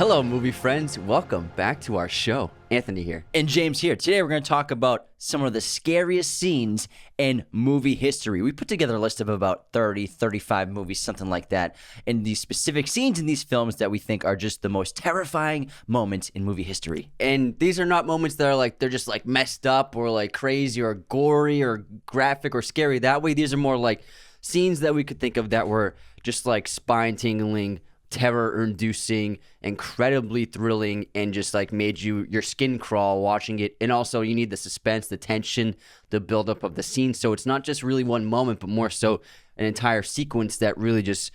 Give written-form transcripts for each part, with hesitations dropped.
Hello, movie friends. Welcome back to our show. Anthony here. And James here. Today we're going to talk about some of the scariest scenes in movie history. We put together a list of about 30, 35 movies, something like that, and these specific scenes in these films that we think are just the most terrifying moments in movie history. And these are not moments that are like, they're just like messed up or like crazy or gory or graphic or scary that way. These are more like scenes that we could think of that were just like spine-tingling, terror-inducing, incredibly thrilling, and just like made your skin crawl watching it. And also you need the suspense, the tension, the buildup of the scene. So it's not just really one moment, but more so an entire sequence that really just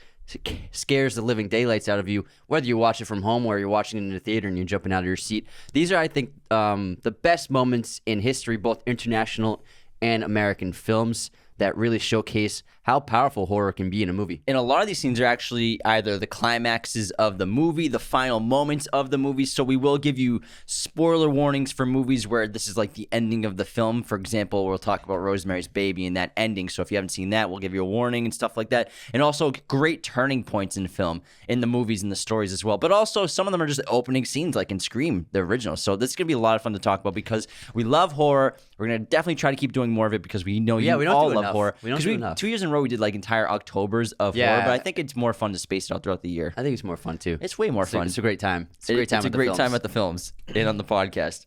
scares the living daylights out of you, whether you watch it from home or you're watching it in the theater and you're jumping out of your seat. These are, I think, the best moments in history, both international and American films, that really showcase how powerful horror can be in a movie. And a lot of these scenes are actually either the climaxes of the movie, the final moments of the movie. So we will give you spoiler warnings for movies where this is like the ending of the film. For example, we'll talk about Rosemarys Baby and that ending. So if you haven't seen that, we'll give you a warning and stuff like that. And also great turning points in film, in the movies and the stories as well. But also some of them are just opening scenes like in Scream, the original. So this is going to be a lot of fun to talk about because we love horror. We're going to definitely try to keep doing more of it because we know you all love horror. We don't do enough. 2 years in a row, we did like entire Octobers of horror, but I think it's more fun to space it out throughout the year. I think it's more fun too. It's way more fun. It's a great time. It's a great time at the films and on the podcast.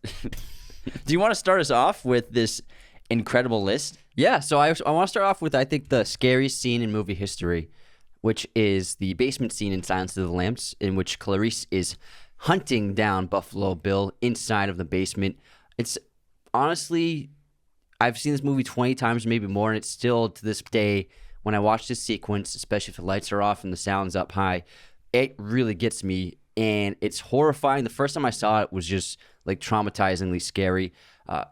Do you want to start us off with this incredible list? Yeah, so I want to start off with, I think, the scariest scene in movie history, which is the basement scene in Silence of the Lambs, in which Clarice is hunting down Buffalo Bill inside of the basement. It's honestly, I've seen this movie 20 times, maybe more, and it's still, to this day, when I watch this sequence, especially if the lights are off and the sound's up high, it really gets me, and it's horrifying. The first time I saw it was just, like, traumatizingly scary.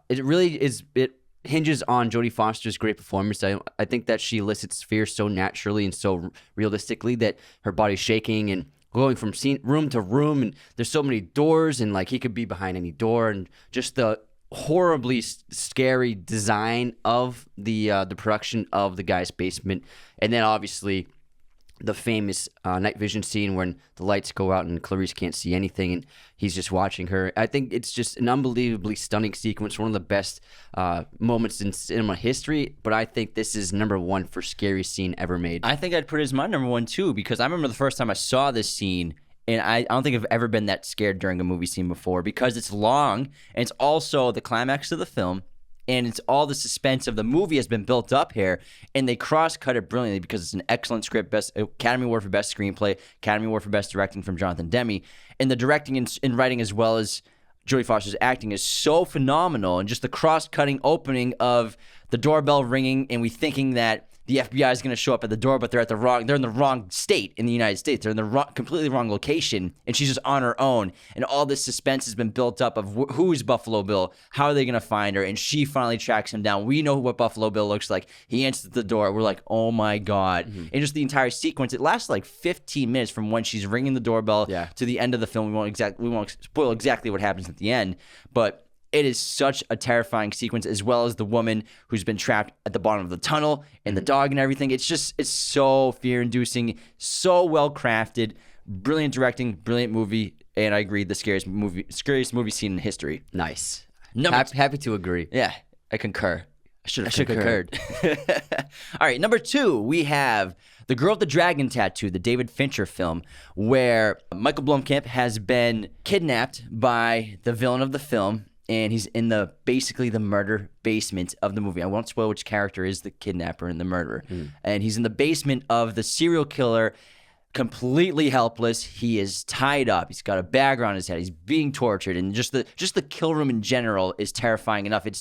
It really is, it hinges on Jodie Foster's great performance. I think that she elicits fear so naturally and so realistically that her body's shaking and going from room to room, and there's so many doors, and, like, he could be behind any door, and just the horribly scary design of the production of the guy's basement. And then obviously the famous night vision scene when the lights go out and Clarice can't see anything and he's just watching her. I think it's just an unbelievably stunning sequence, one of the best moments in cinema history, but I think this is number one for scariest scene ever made. I think I'd put it as my number one too, because I remember the first time I saw this scene, and I don't think I've ever been that scared during a movie scene before because it's long and it's also the climax of the film and it's all the suspense of the movie has been built up here, and they cross-cut it brilliantly because it's an excellent script, best Academy Award for Best Screenplay, Academy Award for Best Directing from Jonathan Demme, and the directing and writing as well as Jodie Foster's acting is so phenomenal, and just the cross-cutting opening of the doorbell ringing and we thinking that the FBI is going to show up at the door, but they're in the wrong state in the United States. They're in the completely wrong location, and she's just on her own. And all this suspense has been built up of who's Buffalo Bill, how are they going to find her, and she finally tracks him down. We know what Buffalo Bill looks like. He answers the door. We're like, oh my God. Mm-hmm. And just the entire sequence, it lasts like 15 minutes from when she's ringing the doorbell to the end of the film. We won't spoil exactly what happens at the end, but it is such a terrifying sequence, as well as the woman who's been trapped at the bottom of the tunnel and the dog and everything. It's so fear-inducing, so well-crafted, brilliant directing, brilliant movie, and I agree, the scariest movie scene in history. Nice. Happy to agree. Yeah, I concur. I should have concurred. All right, number two, we have The Girl with the Dragon Tattoo, the David Fincher film, where Michael Blomkamp has been kidnapped by the villain of the film, and he's in basically the murder basement of the movie. I won't spoil which character is the kidnapper and the murderer. And he's in the basement of the serial killer, completely helpless. He is tied up. He's got a bag around his head. He's being tortured, and just the kill room in general is terrifying enough. It's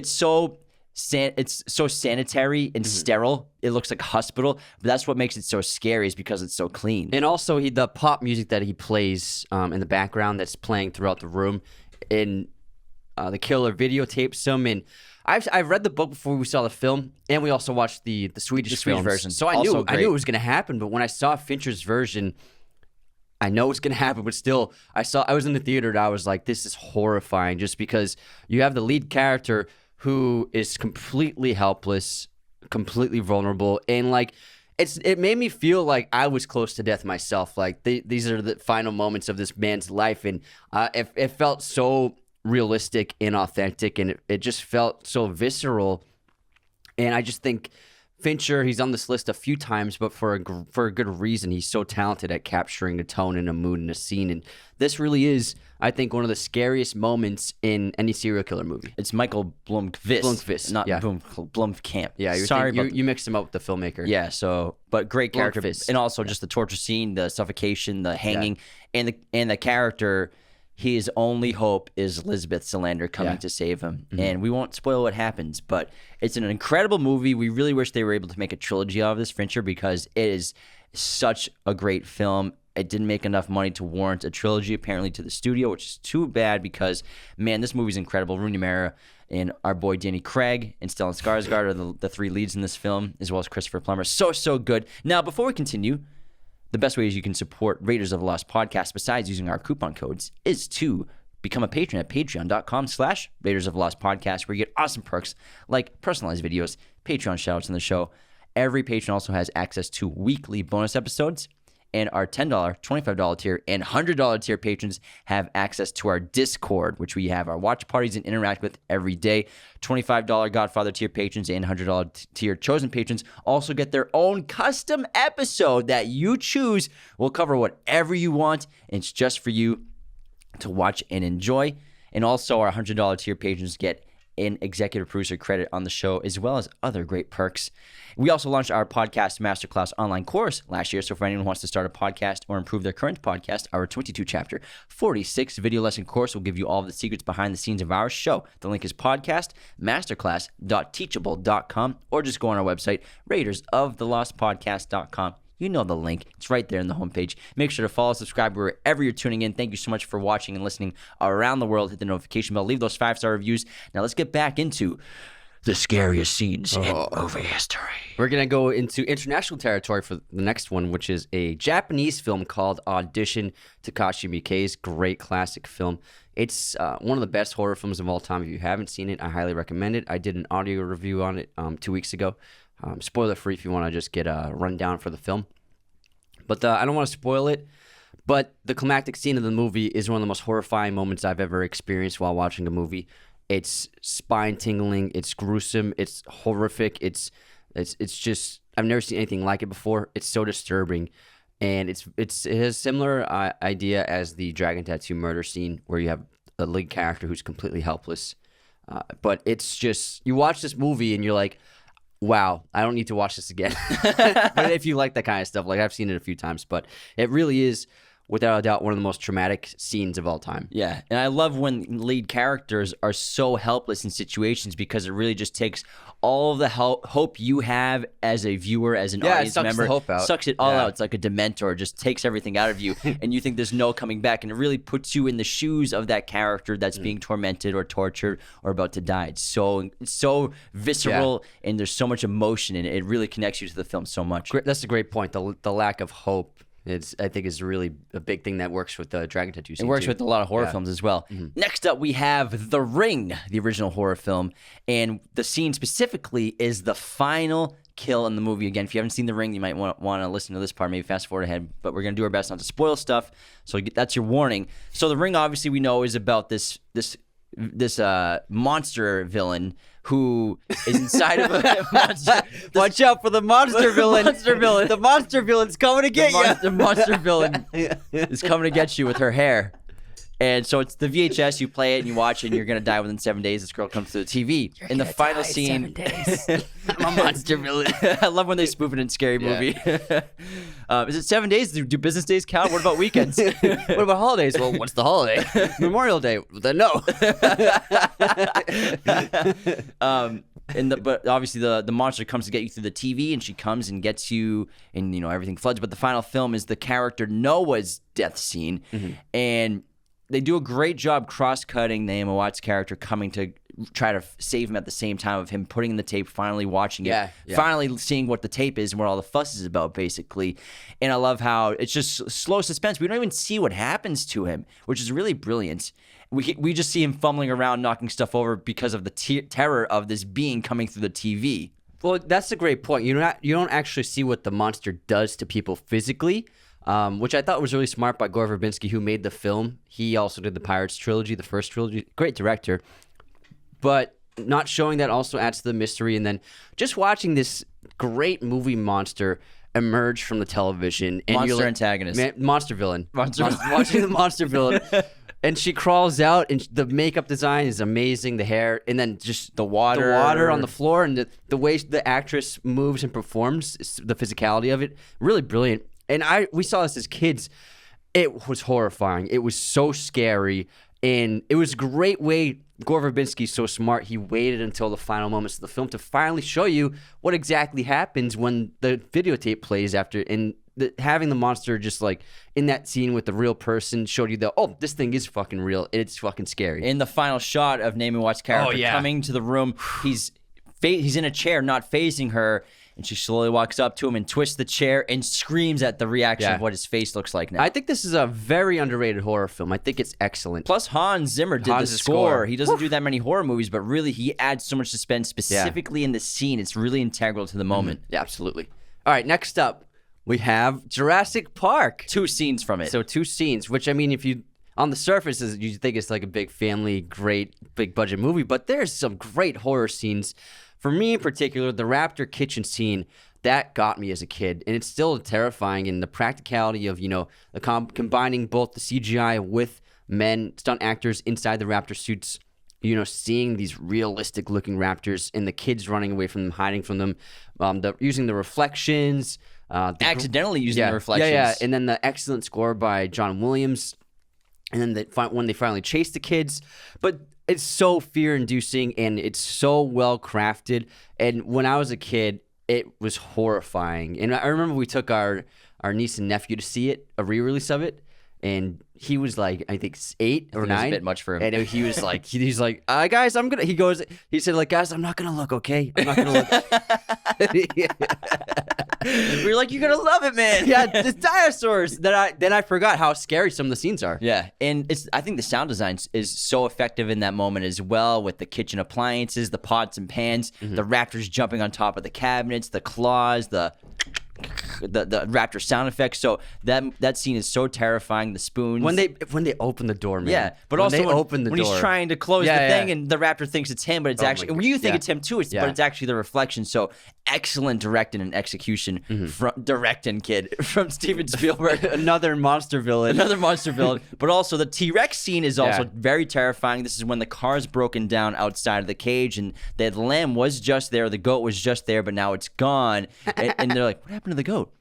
so sanitary and sterile. It looks like a hospital, but that's what makes it so scary, is because it's so clean. And also the pop music that he plays in the background that's playing throughout the room, and the killer videotapes him. And I've read the book before we saw the film, and we also watched the Swedish version. So I knew it was going to happen. But when I saw Fincher's version, I know it's going to happen. But still, I was in the theater and I was like, this is horrifying, just because you have the lead character who is completely helpless, completely vulnerable, and like it made me feel like I was close to death myself. Like these are the final moments of this man's life, and it felt so realistic and authentic, and it just felt so visceral. And I just think Fincher, he's on this list a few times, but for a good reason. He's so talented at capturing a tone and a mood in a scene, and this really is, I think, one of the scariest moments in any serial killer movie. It's Michael Blomkvist, not Blomkamp. Yeah, you mixed him up with the filmmaker. Yeah, but great character, Blomkvist. and also just the torture scene, the suffocation, the hanging, and the character. His only hope is Elizabeth Salander coming to save him. Mm-hmm. And we won't spoil what happens, but it's an incredible movie. We really wish they were able to make a trilogy of this, Fincher, because it is such a great film. It didn't make enough money to warrant a trilogy, apparently, to the studio, which is too bad because, man, this movie's incredible. Rooney Mara and our boy Danny Craig and Stellan Skarsgård are the three leads in this film, as well as Christopher Plummer. So good. Now, before we continue, the best ways you can support Raiders of the Lost podcast, besides using our coupon codes, is to become a patron at patreon.com/Raiders of the Lost podcast, where you get awesome perks like personalized videos, Patreon shoutouts on the show. Every patron also has access to weekly bonus episodes, and our $10, $25 tier, and $100 tier patrons have access to our Discord, which we have our watch parties and interact with every day. $25 Godfather tier patrons and $100 tier chosen patrons also get their own custom episode that you choose. We'll cover whatever you want, and it's just for you to watch and enjoy. And also our $100 tier patrons get an executive producer credit on the show, as well as other great perks. We also launched our podcast masterclass online course last year. So for anyone who wants to start a podcast or improve their current podcast, our 22-chapter, 46 video lesson course will give you all the secrets behind the scenes of our show. The link is podcastmasterclass.teachable.com, or just go on our website, raidersoftheLostpodcast.com. You know the link. It's right there in the homepage. Make sure to follow, subscribe wherever you're tuning in. Thank you so much for watching and listening around the world. Hit the notification bell. Leave those 5-star reviews. Now let's get back into the scariest scenes in movie history. We're going to go into international territory for the next one, which is a Japanese film called Audition, Takashi Miike's great classic film. It's one of the best horror films of all time. If you haven't seen it, I highly recommend it. I did an audio review on it 2 weeks ago. Spoiler free if you want to just get a rundown for the film. But I don't want to spoil it. But the climactic scene of the movie is one of the most horrifying moments I've ever experienced while watching a movie. It's spine tingling. It's gruesome. It's horrific. It's just, I've never seen anything like it before. It's so disturbing, and it has a similar idea as the Dragon Tattoo murder scene, where you have a lead character who's completely helpless. But it's just, you watch this movie and you're like, wow, I don't need to watch this again. But if you like that kind of stuff, like I've seen it a few times, but it really is, without a doubt, one of the most traumatic scenes of all time. Yeah, and I love when lead characters are so helpless in situations, because it really just takes all of the hope you have as a viewer, as an audience member. The hope out. Sucks it all out. It's like a Dementor, just takes everything out of you, and you think there's no coming back, and it really puts you in the shoes of that character that's being tormented or tortured or about to die. It's so visceral, and there's so much emotion in it. It really connects you to the film so much. That's a great point. The lack of hope, I think, is really a big thing that works with the Dragon Tattoo scene. It works with a lot of horror films as well. Mm-hmm. Next up, we have The Ring, the original horror film. And the scene specifically is the final kill in the movie. Again, if you haven't seen The Ring, you might want to listen to this part, maybe fast forward ahead. But we're going to do our best not to spoil stuff. So that's your warning. So The Ring, obviously, we know is about this monster villain who is inside of a monster. Watch out for the monster villain. The monster villain's coming to get you. The monster villain is coming to get you with her hair. And so it's the VHS. You play it and you watch it, and you're going to die within 7 days. This girl comes to the TV. In the final scene. 7 days. I'm a monster villain. I love when they spoof it in Scary Movie. Is it 7 days? Do business days count? What about weekends? What about holidays? Well, what's the holiday? Memorial Day. Then no. But obviously the monster comes to get you through the TV, and she comes and gets you, and everything floods. But the final film is the character Noah's death scene, and they do a great job cross-cutting Naomi Watts' character coming to try to save him at the same time of him putting in the tape, finally watching it, finally seeing what the tape is and what all the fuss is about, basically. And I love how it's just slow suspense. We don't even see what happens to him, which is really brilliant. We just see him fumbling around, knocking stuff over because of the terror of this being coming through the TV. Well, that's a great point. You don't actually see what the monster does to people physically, which I thought was really smart by Gore Verbinski, who made the film. He also did the Pirates trilogy, the first trilogy. Great director. But not showing that also adds to the mystery. And then just watching this great movie monster emerge from the television. And Monster you're like, antagonist. Monster villain. Watching the monster villain. And she crawls out, and the makeup design is amazing. The hair, and then just the water on the floor, and the way the actress moves and performs, the physicality of it, really brilliant. And we saw this as kids. It was horrifying. It was so scary, and it was a great way. Gore Verbinski's so smart. He waited until the final moments of the film to finally show you what exactly happens when the videotape plays after. And having the monster just like in that scene with the real person showed you that, oh, this thing is fucking real. It's fucking scary. In the final shot of Naomi Watts' character coming to the room, he's in a chair, not facing her, and she slowly walks up to him and twists the chair and screams at the reaction of what his face looks like now. I think this is a very underrated horror film. I think it's excellent. Plus, Hans Zimmer did the score. He doesn't do that many horror movies, but really he adds so much suspense specifically in the scene. It's really integral to the moment. Yeah, absolutely. All right, next up, we have Jurassic Park. 2 scenes from it. So 2 scenes, which I mean, if you, on the surface, you think it's like a big family, great, big budget movie, but there's some great horror scenes. For me in particular, the Raptor kitchen scene, that got me as a kid. And it's still terrifying in the practicality of, combining both the CGI with stunt actors inside the Raptor suits, seeing these realistic looking Raptors and the kids running away from them, hiding from them, using the reflections. Accidentally using the reflections. Yeah. And then the excellent score by John Williams. And then when they finally chase the kids. But it's so fear-inducing, and it's so well-crafted. And when I was a kid, it was horrifying. And I remember we took our niece and nephew to see it, a re-release of it. And he was like, I think 8 or 9. It was a bit much for him. And he was like, guys, he said, like, guys, I'm not going to look, okay? I'm not going to look. We were like, you're going to love it, man. Yeah, the dinosaurs. Then I forgot how scary some of the scenes are. Yeah, and I think the sound design is so effective in that moment as well, with the kitchen appliances, the pots and pans, the raptors jumping on top of the cabinets, the claws, the raptor sound effects. So that scene is so terrifying. The spoons when they open the door, man. Yeah, but when also when he's trying to close the thing and the raptor thinks it's him, but it's actually you think it's him too. But it's actually the reflection. So excellent directing and execution from Steven Spielberg. Another monster villain. But also the T-Rex scene is also very terrifying. This is when the car's broken down outside of the cage, and the lamb was just there, the goat was just there, but now it's gone. And they're like, what happened to the goat?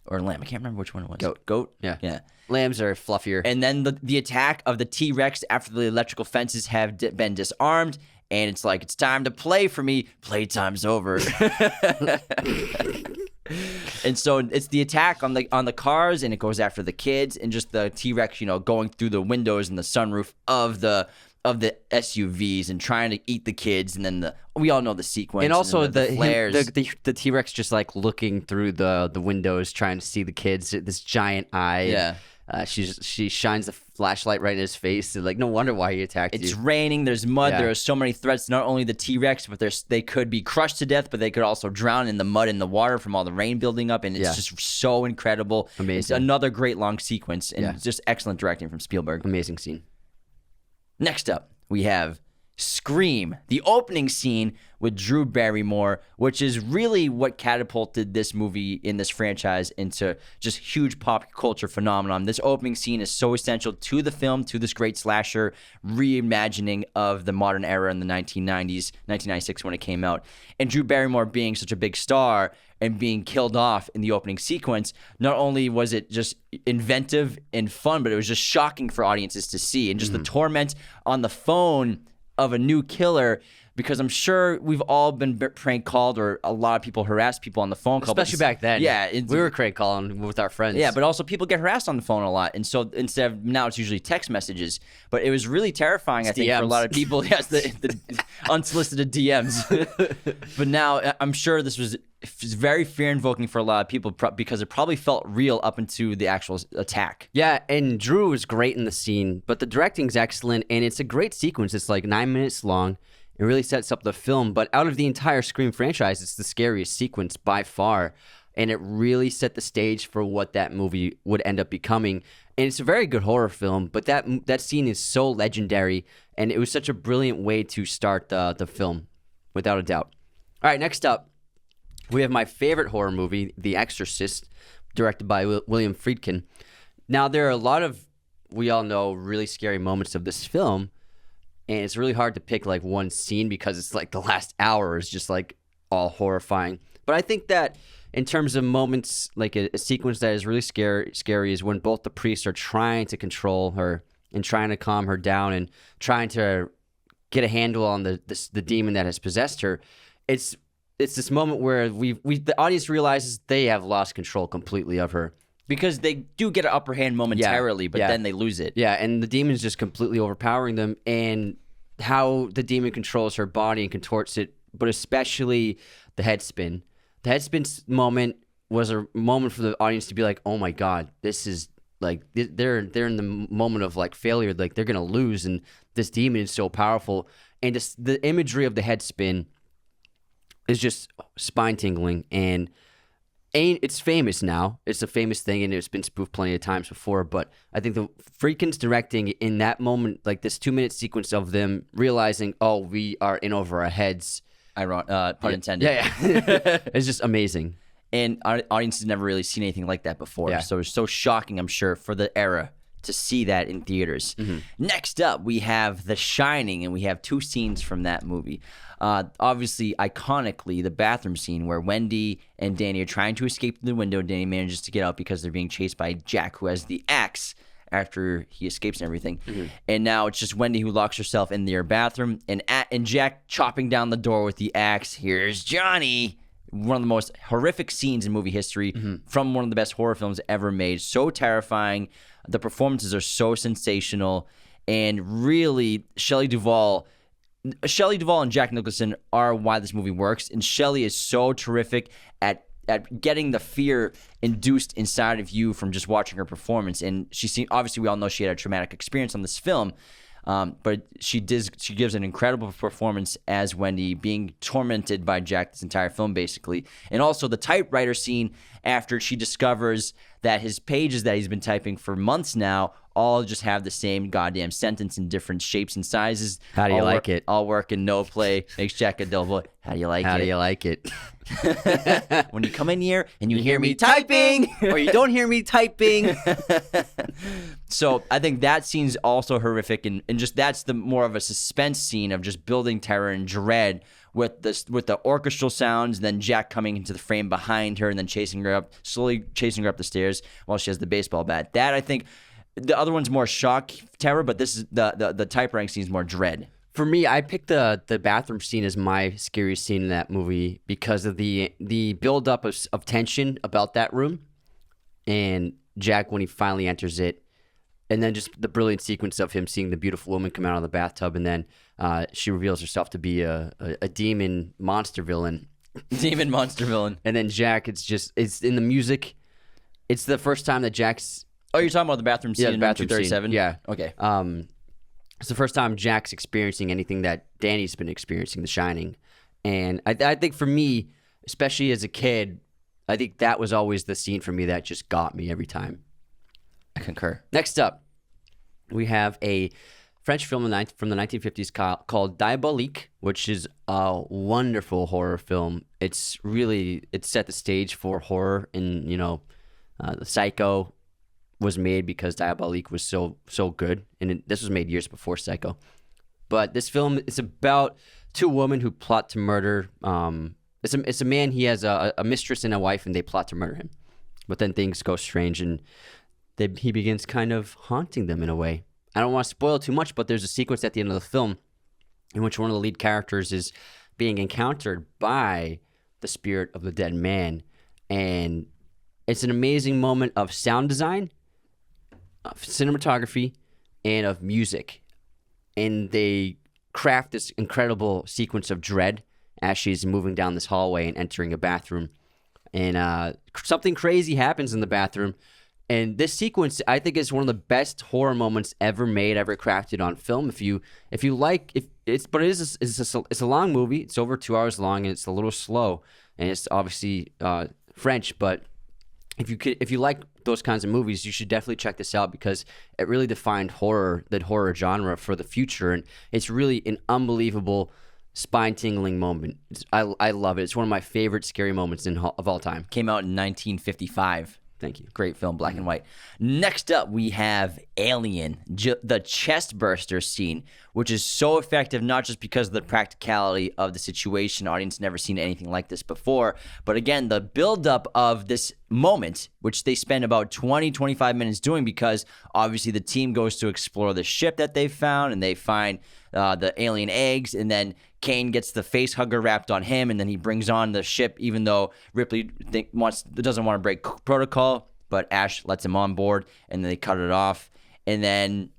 Or lamb, I can't remember which one it was. Goat? Yeah. Lambs are fluffier. And then the attack of the T-Rex after the electrical fences have been disarmed, and it's like, it's time to play for me. Playtime's over. And so it's the attack on the cars, and it goes after the kids, and just the T-Rex, going through the windows and the sunroof of the SUVs and trying to eat the kids, and then we all know the sequence. And also the flares. The T-Rex just like looking through the windows trying to see the kids. This giant eye. Yeah. She shines the flashlight right in his face. Like, no wonder why he attacked you. It's raining. There's mud. There are so many threats. Not only the T-Rex, but they could be crushed to death, but they could also drown in the mud and the water from all the rain building up. And it's just so incredible. Amazing. It's another great long sequence, and just excellent directing from Spielberg. Amazing scene. Next up, we have Scream, the opening scene with Drew Barrymore, which is really what catapulted this movie in this franchise into just huge pop culture phenomenon. This opening scene is so essential to the film, to this great slasher reimagining of the modern era in the 1990s, 1996 when it came out. And Drew Barrymore being such a big star and being killed off in the opening sequence, not only was it just inventive and fun, but it was just shocking for audiences to see. And just the torment on the phone of a new killer, because I'm sure we've all been prank called, or a lot of people harass people on the phone call. Especially back then. Yeah. We were prank calling with our friends. Yeah, but also people get harassed on the phone a lot. And so instead of now, it's usually text messages. But it was really terrifying, I think, for a lot of people. Yes, the unsolicited DMs. But now I'm sure this was very fear-invoking for a lot of people because it probably felt real up into the actual attack. Yeah, and Drew is great in the scene, but the directing's excellent, and it's a great sequence. It's like 9 minutes long, It really sets up the film. But out of the entire Scream franchise, it's the scariest sequence by far. And it really set the stage for what that movie would end up becoming. And it's a very good horror film, but that scene is so legendary, and it was such a brilliant way to start the film, without a doubt. All right, next up, we have my favorite horror movie, The Exorcist, directed by William Friedkin. Now, there are a lot of, we all know, really scary moments of this film, and it's really hard to pick like one scene because it's like the last hour is just like all horrifying. But I think that in terms of moments, like a sequence that is really scary is when both the priests are trying to control her and trying to calm her down and trying to get a handle on the demon that has possessed her. It's this moment where the audience realizes they have lost control completely of her. Because they do get an upper hand momentarily, but then they lose it. Yeah, and the demon's just completely overpowering them, and how the demon controls her body and contorts it, but especially the head spin. The head spin moment was a moment for the audience to be like, oh my God, this is like, they're in the moment of like failure, like they're going to lose, and this demon is so powerful. And just the imagery of the head spin is just spine tingling, and it's famous now. It's a famous thing, and it's been spoofed plenty of times before, but I think the Friedkin's directing in that moment, like this 2-minute sequence of them realizing, oh, we are in over our heads. Pun intended. Yeah. It's just amazing. And our audience has never really seen anything like that before. Yeah. So it's so shocking, I'm sure, for the era to see that in theaters. Mm-hmm. Next up, we have The Shining, and we have 2 scenes from that movie. Obviously, iconically, the bathroom scene where Wendy and Danny are trying to escape through the window. Danny manages to get out because they're being chased by Jack, who has the axe after he escapes and everything. Mm-hmm. And now it's just Wendy who locks herself in their bathroom, and Jack chopping down the door with the axe. Here's Johnny. One of the most horrific scenes in movie history from one of the best horror films ever made. So terrifying. The performances are so sensational. And really, Shelley Duvall and Jack Nicholson are why this movie works. And Shelley is so terrific at getting the fear induced inside of you from just watching her performance. And obviously we all know she had a traumatic experience on this film, but she gives an incredible performance as Wendy, being tormented by Jack this entire film, basically. And also the typewriter scene after she discovers that his pages that he's been typing for months now all just have the same goddamn sentence in different shapes and sizes. How do you like it? All work and no play makes Jack a dull boy. How do you like it? How do you like it? When you come in here and you hear me typing, or you don't hear me typing. So I think that scene's also horrific, and just that's the more of a suspense scene of just building terror and dread with the orchestral sounds, and then Jack coming into the frame behind her and then slowly chasing her up the stairs while she has the baseball bat. That, I think, the other one's more shock terror, but this is the typewriting scene is more dread. For me, I picked the bathroom scene as my scariest scene in that movie because of the buildup of tension about that room, and Jack when he finally enters it, and then just the brilliant sequence of him seeing the beautiful woman come out of the bathtub, and then she reveals herself to be a demon monster villain. Demon monster villain. And then Jack, it's in the music. It's the first time that Jack's... Oh, you're talking about the bathroom scene in 237? Yeah. Okay. It's the first time Jack's experiencing anything that Danny's been experiencing, The Shining. And I think for me, especially as a kid, I think that was always the scene for me that just got me every time. I concur. Next up, we have a French film from the 1950s called Diabolique, which is a wonderful horror film. It set the stage for horror, and the Psycho was made because Diabolique was so good, and this was made years before Psycho. But this film is about 2 women who plot to murder. It's a man. He has a mistress and a wife, and they plot to murder him. But then things go strange, and he begins kind of haunting them in a way. I don't want to spoil too much, but there's a sequence at the end of the film in which one of the lead characters is being encountered by the spirit of the dead man, and it's an amazing moment of sound design, of cinematography, and of music. And they craft this incredible sequence of dread as she's moving down this hallway and entering a bathroom. And something crazy happens in the bathroom, And this sequence, I think, is one of the best horror moments ever made, ever crafted on film. If you like, it's a long movie. It's over 2 hours long, and it's a little slow, and it's obviously French. But if you like those kinds of movies, you should definitely check this out because it really defined the horror genre for the future, and it's really an unbelievable, spine-tingling moment. I love it. It's one of my favorite scary moments of all time. Came out in 1955. Thank you. Great film, black and white. Next up, we have Alien, the chest burster scene, which is so effective, not just because of the practicality of the situation. Audience never seen anything like this before. But again, the buildup of this moment, which they spend about 20, 25 minutes doing because obviously the team goes to explore the ship that they found and they find the alien eggs, and then Kane gets the face hugger wrapped on him, and then he brings on the ship, even though Ripley doesn't want to break protocol, but Ash lets him on board, and then they cut it off, and then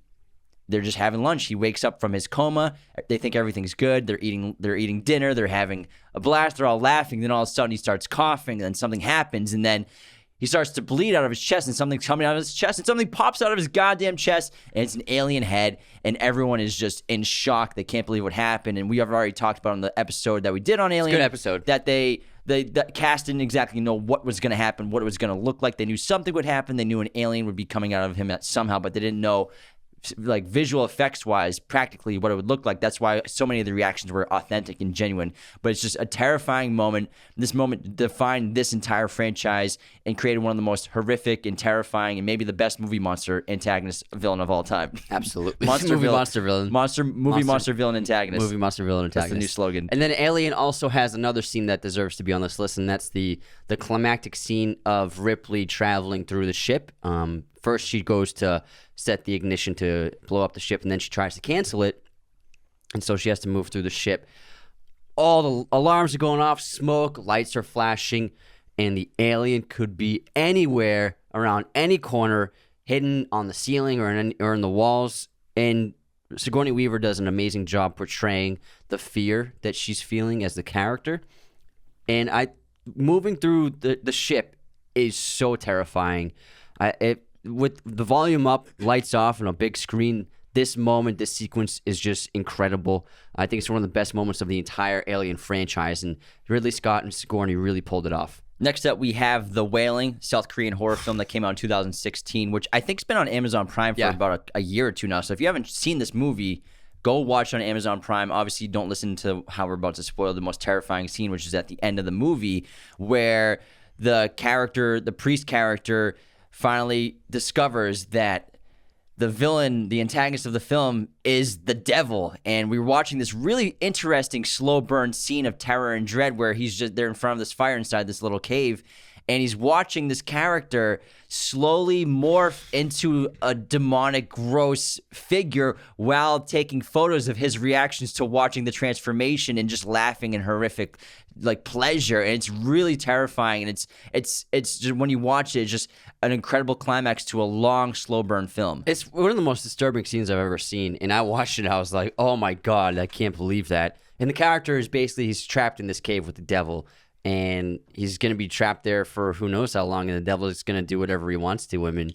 they're just having lunch. He wakes up from his coma. They think everything's good. They're eating dinner. They're having a blast. They're all laughing. Then all of a sudden he starts coughing, and then something happens, and then he starts to bleed out of his chest, and something's coming out of his chest, and something pops out of his goddamn chest, and it's an alien head, and everyone is just in shock. They can't believe what happened, and we have already talked about on the episode that we did on Alien. Good episode. That the cast didn't exactly know what was going to happen, what it was going to look like. They knew something would happen. They knew an alien would be coming out of him somehow, but they didn't know, like, visual effects wise, practically what it would look like. That's why so many of the reactions were authentic and genuine. But it's just a terrifying moment. This moment defined this entire franchise and created one of the most horrific and terrifying and maybe the best movie monster antagonist villain of all time. Absolutely. Monster movie villain. monster villain. Monster villain antagonist. Movie monster villain antagonist. That's the new slogan. And then Alien also has another scene that deserves to be on this list, and that's the climactic scene of Ripley traveling through the ship. First, she goes to set the ignition to blow up the ship, and then she tries to cancel it, and so she has to move through the ship. All the alarms are going off, smoke, lights are flashing, and the alien could be anywhere, around any corner, hidden on the ceiling or in the walls. And Sigourney Weaver does an amazing job portraying the fear that she's feeling as the character. And moving through the ship is so terrifying. With the volume up, lights off, and a big screen, this sequence is just incredible. I think it's one of the best moments of the entire Alien franchise, and Ridley Scott and Sigourney really pulled it off. Next up, we have The Wailing, South Korean horror film that came out in 2016, which I think's been on Amazon Prime for about a year or two now. So if you haven't seen this movie, go watch it on Amazon Prime. Obviously, don't listen to how we're about to spoil the most terrifying scene, which is at the end of the movie, where the priest character, finally discovers that the villain, the antagonist of the film, is the devil. And we were watching this really interesting slow burn scene of terror and dread where he's just there in front of this fire inside this little cave, and he's watching this character slowly morph into a demonic, gross figure while taking photos of his reactions to watching the transformation and just laughing in horrific, like, pleasure. And it's really terrifying. And it's just, when you watch it, it's just an incredible climax to a long, slow burn film. It's one of the most disturbing scenes I've ever seen. And I watched it, I was like, oh my God, I can't believe that. And the character is basically, he's trapped in this cave with the devil. And he's going to be trapped there for who knows how long, and the devil is going to do whatever he wants to him. And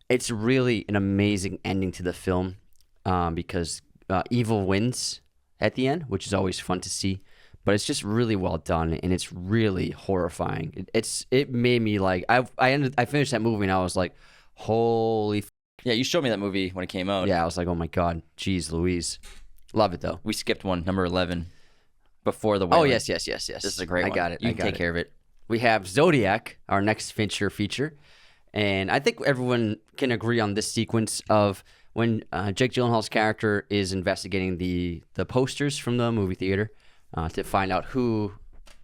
it's really an amazing ending to the film because evil wins at the end, which is always fun to see. But it's just really well done, and it's really horrifying. It made me like, I finished that movie, and I was like, holy. Yeah, you showed me that movie when it came out. Yeah, I was like, oh my God, geez Louise. Love it though. We skipped one, number 11. Before The Wailing. Oh, yes. This is a great one. I got it. You can take care of it. We have Zodiac, our next Fincher feature. And I think everyone can agree on this sequence of when Jake Gyllenhaal's character is investigating the posters from the movie theater to find out who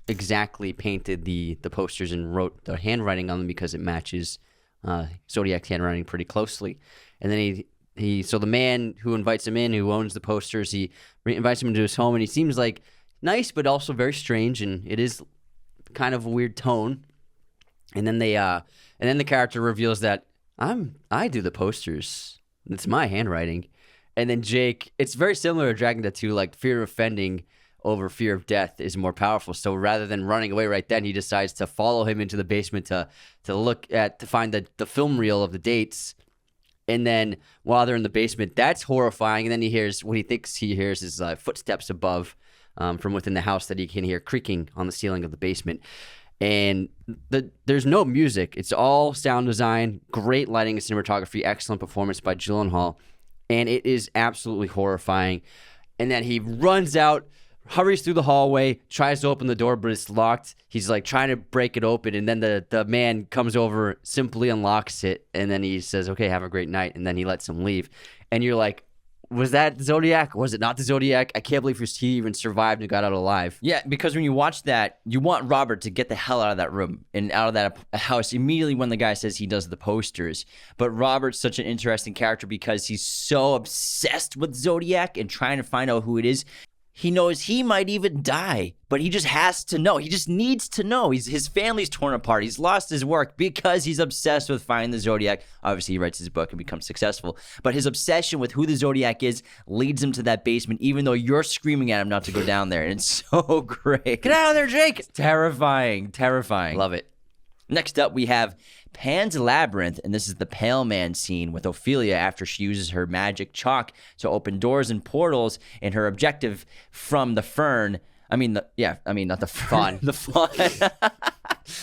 exactly painted the posters and wrote the handwriting on them because it matches Zodiac's handwriting pretty closely. And then so the man who invites him in, who owns the posters, he invites him into his home, and he seems like nice, but also very strange, and it is kind of a weird tone. And then the character reveals that I do the posters. It's my handwriting. And then Jake, it's very similar to Dragon Tattoo, like fear of offending over fear of death is more powerful. So rather than running away right then, he decides to follow him into the basement to find the film reel of the dates. And then while they're in the basement, that's horrifying. And then he hears what he thinks he hears is footsteps above from within the house that he can hear creaking on the ceiling of the basement. And there's no music. It's all sound design, great lighting and cinematography, excellent performance by Gyllenhaal. And it is absolutely horrifying. And then he runs out, hurries through the hallway, tries to open the door, but it's locked. He's like trying to break it open, and then the man comes over, simply unlocks it, and then he says, okay, have a great night, and then he lets him leave. And you're like, was that Zodiac? Was it not the Zodiac? I can't believe he even survived and got out alive. Yeah, because when you watch that, you want Robert to get the hell out of that room and out of that house immediately when the guy says he does the posters. But Robert's such an interesting character because he's so obsessed with Zodiac and trying to find out who it is. He knows he might even die, but he just has to know. He just needs to know. His family's torn apart. He's lost his work because he's obsessed with finding the Zodiac. Obviously, he writes his book and becomes successful. But his obsession with who the Zodiac is leads him to that basement, even though you're screaming at him not to go down there. And it's so great. Get out of there, Jake! It's terrifying. Love it. Next up, we have Pan's Labyrinth, and this is the Pale Man scene with Ophelia after she uses her magic chalk to open doors and portals, and her objective from the fern. Not the fawn. The fawn.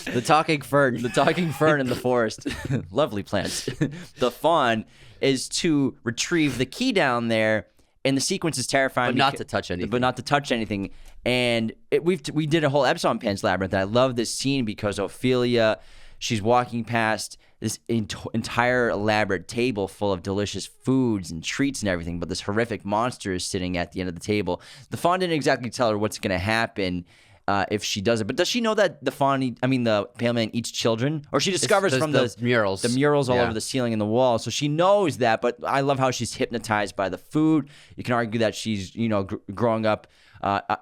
The talking fern. The talking fern in the forest. Lovely plants. The fawn is to retrieve the key down there, and the sequence is terrifying. But not to touch anything. And we did a whole episode on Pan's Labyrinth. And I love this scene because Ophelia, she's walking past this entire elaborate table full of delicious foods and treats and everything, but this horrific monster is sitting at the end of the table. The fawn didn't exactly tell her what's going to happen if she does it, but does she know that the Pale Man eats children? Or she discovers from the murals all over the ceiling and the wall, so she knows that. But I love how she's hypnotized by the food. You can argue that she's growing up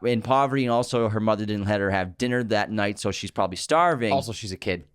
in poverty, and also her mother didn't let her have dinner that night, so she's probably starving. Also, she's a kid.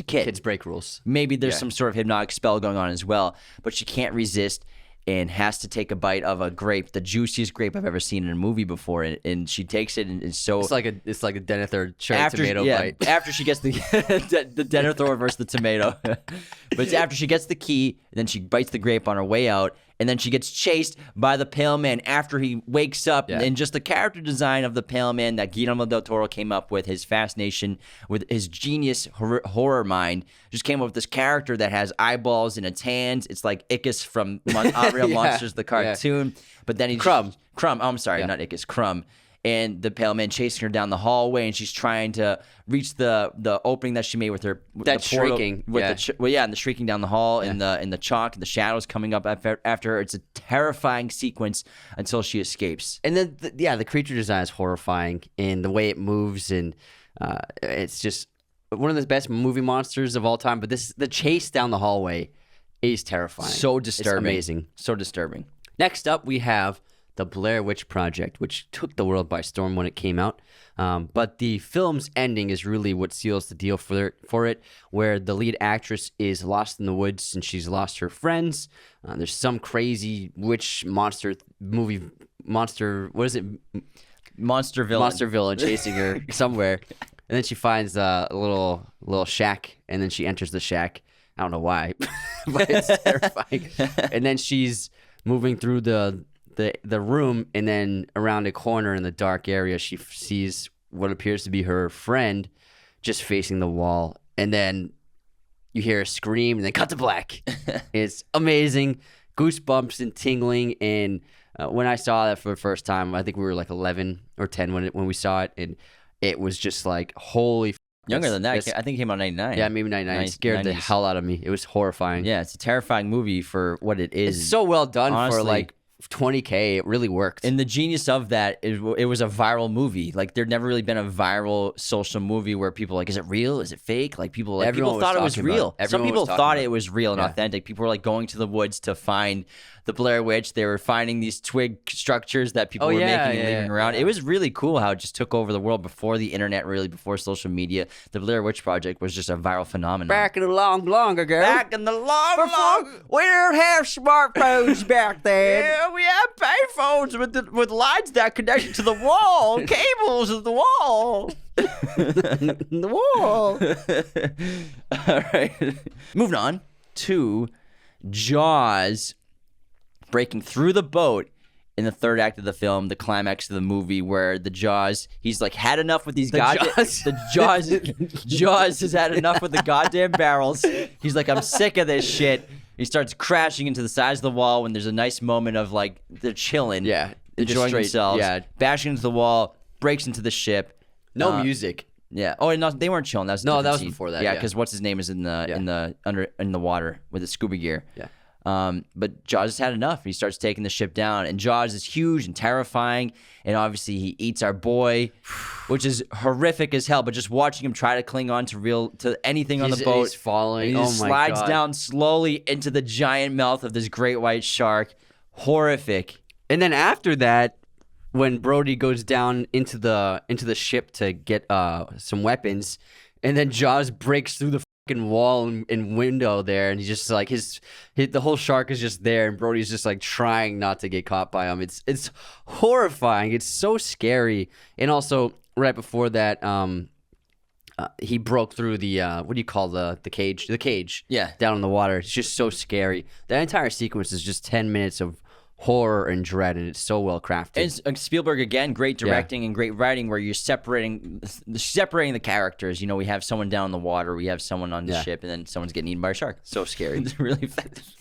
Kids break rules. Maybe there's some sort of hypnotic spell going on as well, but she can't resist and has to take a bite of a grape, the juiciest grape I've ever seen in a movie before, and she takes it and so it's like a Denethor cherry tomato bite. After she gets the Denethor versus the tomato, but after she gets the key, then she bites the grape on her way out. And then she gets chased by the Pale Man after he wakes up. Yeah. And just the character design of the Pale Man that Guillermo del Toro came up with, his fascination with his genius horror mind, just came up with this character that has eyeballs and its hands. It's like Ickis from Unreal Monsters, the cartoon. Yeah. But then he's Crumb. Oh, I'm sorry, not Ickis, Crumb. And the Pale Man chasing her down the hallway, and she's trying to reach the opening that she made with her shrieking, and the shrieking down the hall, and the chalk, and the shadows coming up after her. It's a terrifying sequence until she escapes. And then the creature design is horrifying, and the way it moves, and it's just one of the best movie monsters of all time. But the chase down the hallway is terrifying. So disturbing. It's amazing. So disturbing. Next up, we have the Blair Witch Project, which took the world by storm when it came out. But the film's ending is really what seals the deal for it, where the lead actress is lost in the woods and she's lost her friends. There's some crazy witch monster villain chasing her somewhere. And then she finds a little shack, and then she enters the shack. I don't know why, but it's terrifying. And then she's moving through the room, and then around a corner in the dark area, she sees what appears to be her friend just facing the wall. And then you hear a scream, and then cut to black. It's amazing. Goosebumps and tingling. And when I saw that for the first time, I think we were like 11 or 10 when we saw it. And it was just like, holy Younger than that. I think it came out in 99. Yeah, maybe 99. It scared the hell out of me. It was horrifying. Yeah, it's a terrifying movie for what it is. It's so well done. Honestly, for like $20K. It really worked. And the genius of that is it was a viral movie. Like, there'd never really been a viral social movie where people were like, is it real? Is it fake? Like, people thought it was real. Some people thought it was real and authentic. People were like going to the woods to find the Blair Witch. They were finding these twig structures that people were making and leaving around. It was really cool how it just took over the world before the internet, really, before social media. The Blair Witch Project was just a viral phenomenon. Back in the long ago. Back in the long. We didn't have smartphones back then. Yeah, we had payphones with lines that connected to the wall, cables of the wall. The wall. All right. Moving on to Jaws breaking through the boat in the third act of the film, the climax of the movie, where the Jaws, he's like had enough with these Jaws has had enough with the goddamn barrels. He's like, I'm sick of this shit. He starts crashing into the sides of the wall when there's a nice moment of like they're chilling, enjoying themselves, bashing into the wall, breaks into the ship. No music. Yeah. Oh, no, they weren't chilling. That was before that. Yeah, because what's his name is in the water with the scuba gear. Yeah. But Jaws has had enough. He starts taking the ship down, and Jaws is huge and terrifying, and obviously he eats our boy, which is horrific as hell. But just watching him try to cling on to anything on the boat, he's falling. And he just slides down slowly into the giant mouth of this great white shark. Horrific. And then after that, when Brody goes down into the ship to get some weapons, and then Jaws breaks through the fucking wall and window there, and he's just like the whole shark is just there, and Brody's just like trying not to get caught by him. It's horrifying. It's so scary. And also right before that, he broke through the what do you call the cage? The cage. Yeah. Down in the water. It's just so scary. That entire sequence is just 10 minutes of horror and dread, and it's so well crafted. And Spielberg, again, great directing and great writing, where you're separating the characters. You know, we have someone down in the water, we have someone on the ship, and then someone's getting eaten by a shark. So scary. It's really effective.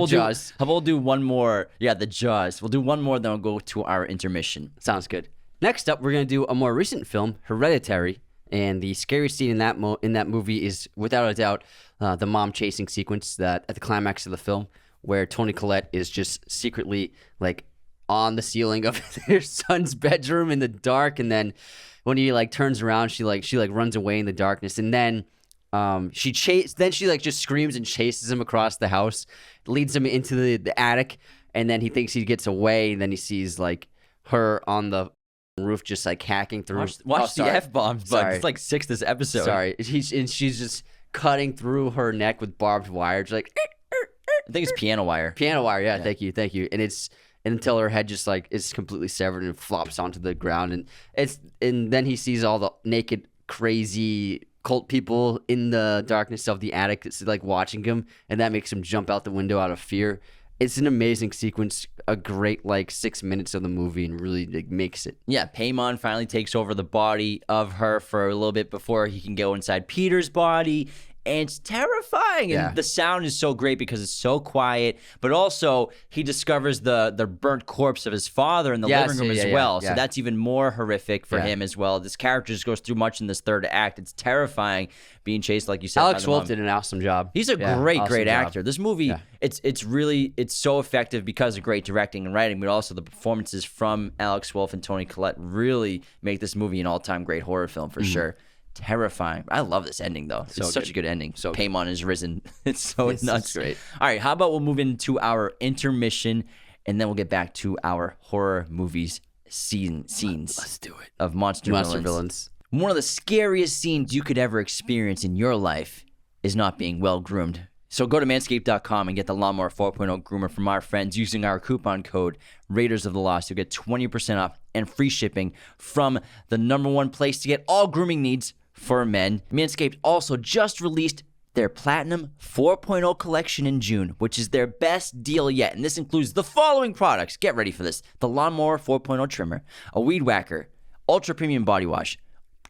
Jaws. We'll do one more. Yeah, the Jaws. We'll do one more, then we'll go to our intermission. Sounds good. Next up, we're going to do a more recent film, Hereditary, and the scariest scene in that movie is, without a doubt, the mom chasing sequence that at the climax of the film, where Toni Collette is just secretly like on the ceiling of their son's bedroom in the dark, and then when he like turns around, she runs away in the darkness, and then she just screams and chases him across the house, leads him into the attic, and then he thinks he gets away, and then he sees like her on the roof just like hacking through. Watch the F-bombs, but it's like 6 this episode. Sorry, she's just cutting through her neck with barbed wire, just like. I think it's piano wire. Piano wire, yeah. Thank you. And it's until her head just like is completely severed and flops onto the ground, and then he sees all the naked, crazy cult people in the darkness of the attic that's like watching him, and that makes him jump out the window out of fear. It's an amazing sequence, a great like 6 minutes of the movie, and really like, makes it. Yeah, Paimon finally takes over the body of her for a little bit before he can go inside Peter's body. And it's terrifying. And the sound is so great because it's so quiet. But also, he discovers the burnt corpse of his father in the living room as well. So that's even more horrific for him as well. This character just goes through much in this third act. It's terrifying being chased, like you said. Alex Wolff did an awesome job. He's a great actor. This movie, it's so effective because of great directing and writing, but also the performances from Alex Wolff and Toni Collette really make this movie an all-time great horror film for sure. Terrifying. I love this ending though. It's such a good ending. So Paimon is risen. It's so nuts. It's great. All right, how about we'll move into our intermission, and then we'll get back to our horror movies scenes. Let's do it. Of monster villains. One of the scariest scenes you could ever experience in your life is not being well groomed. So go to manscaped.com and get the Lawnmower 4.0 groomer from our friends using our coupon code Raiders of the Lost. You'll get 20% off and free shipping from the #1 place to get all grooming needs for men. Manscaped also just released their Platinum 4.0 collection in June, which is their best deal yet. And this includes the following products. Get ready for this. The Lawnmower 4.0 trimmer, a weed whacker, ultra premium body wash,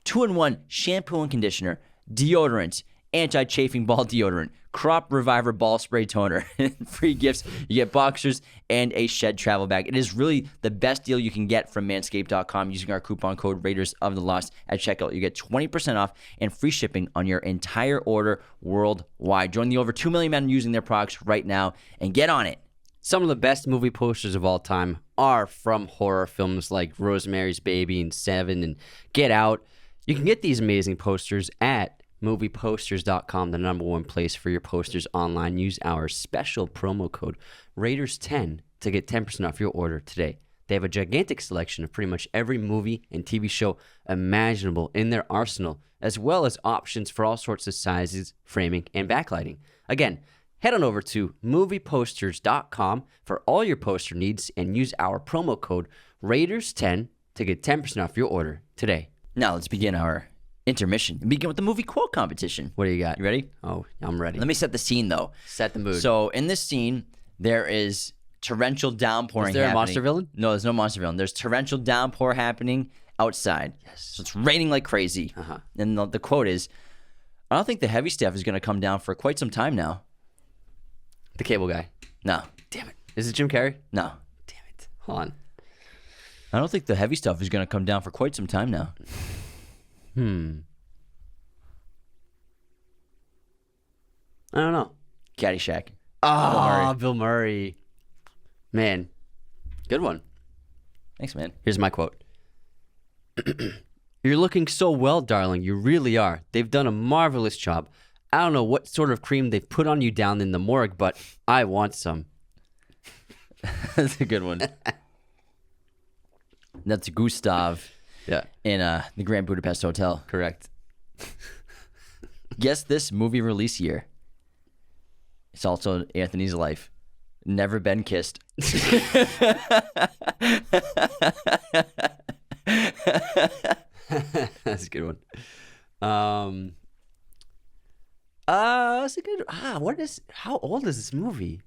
2-in-1 shampoo and conditioner, deodorant, anti-chafing ball deodorant, crop reviver ball spray toner, and free gifts. You get boxers and a shed travel bag. It is really the best deal you can get from manscaped.com using our coupon code Raiders of the Lost at checkout. You get 20% off and free shipping on your entire order worldwide. Join the over 2 million men using their products right now and get on it. Some of the best movie posters of all time are from horror films like Rosemary's Baby and Seven and Get Out. You can get these amazing posters at Movieposters.com, the number one place for your posters online. Use our special promo code Raiders10 to get 10% off your order today. They have a gigantic selection of pretty much every movie and TV show imaginable in their arsenal, as well as options for all sorts of sizes, framing, and backlighting. Again, head on over to movieposters.com for all your poster needs and use our promo code Raiders10 to get 10% off your order today. Now let's begin our intermission and begin with the movie quote competition. What do you got? You ready? Oh, I'm ready. Let me set the scene, though. Set the mood. So in this scene, there is torrential downpouring Is there happening. a monster villain? No, there's no monster villain. There's torrential downpour happening outside. Yes. So it's raining like crazy. Uh-huh. And the quote is, I don't think the heavy stuff is going to come down for quite some time now. The cable guy. No. Damn it. Is it Jim Carrey? No. Damn it. Hold on. I don't think the heavy stuff is going to come down for quite some time now. I don't know. Caddyshack. Oh, Bill Murray. Man. Good one. Thanks, man. Here's my quote. You're looking so well, darling. You really are. They've done a marvelous job. I don't know what sort of cream they've put on you down in the morgue, but I want some. That's a good one. That's Gustav Yeah, in the Grand Budapest Hotel. correct. Guess this movie release year. It's also Anthony's life. Never been kissed. That's a good one. That's a good. How old is this movie?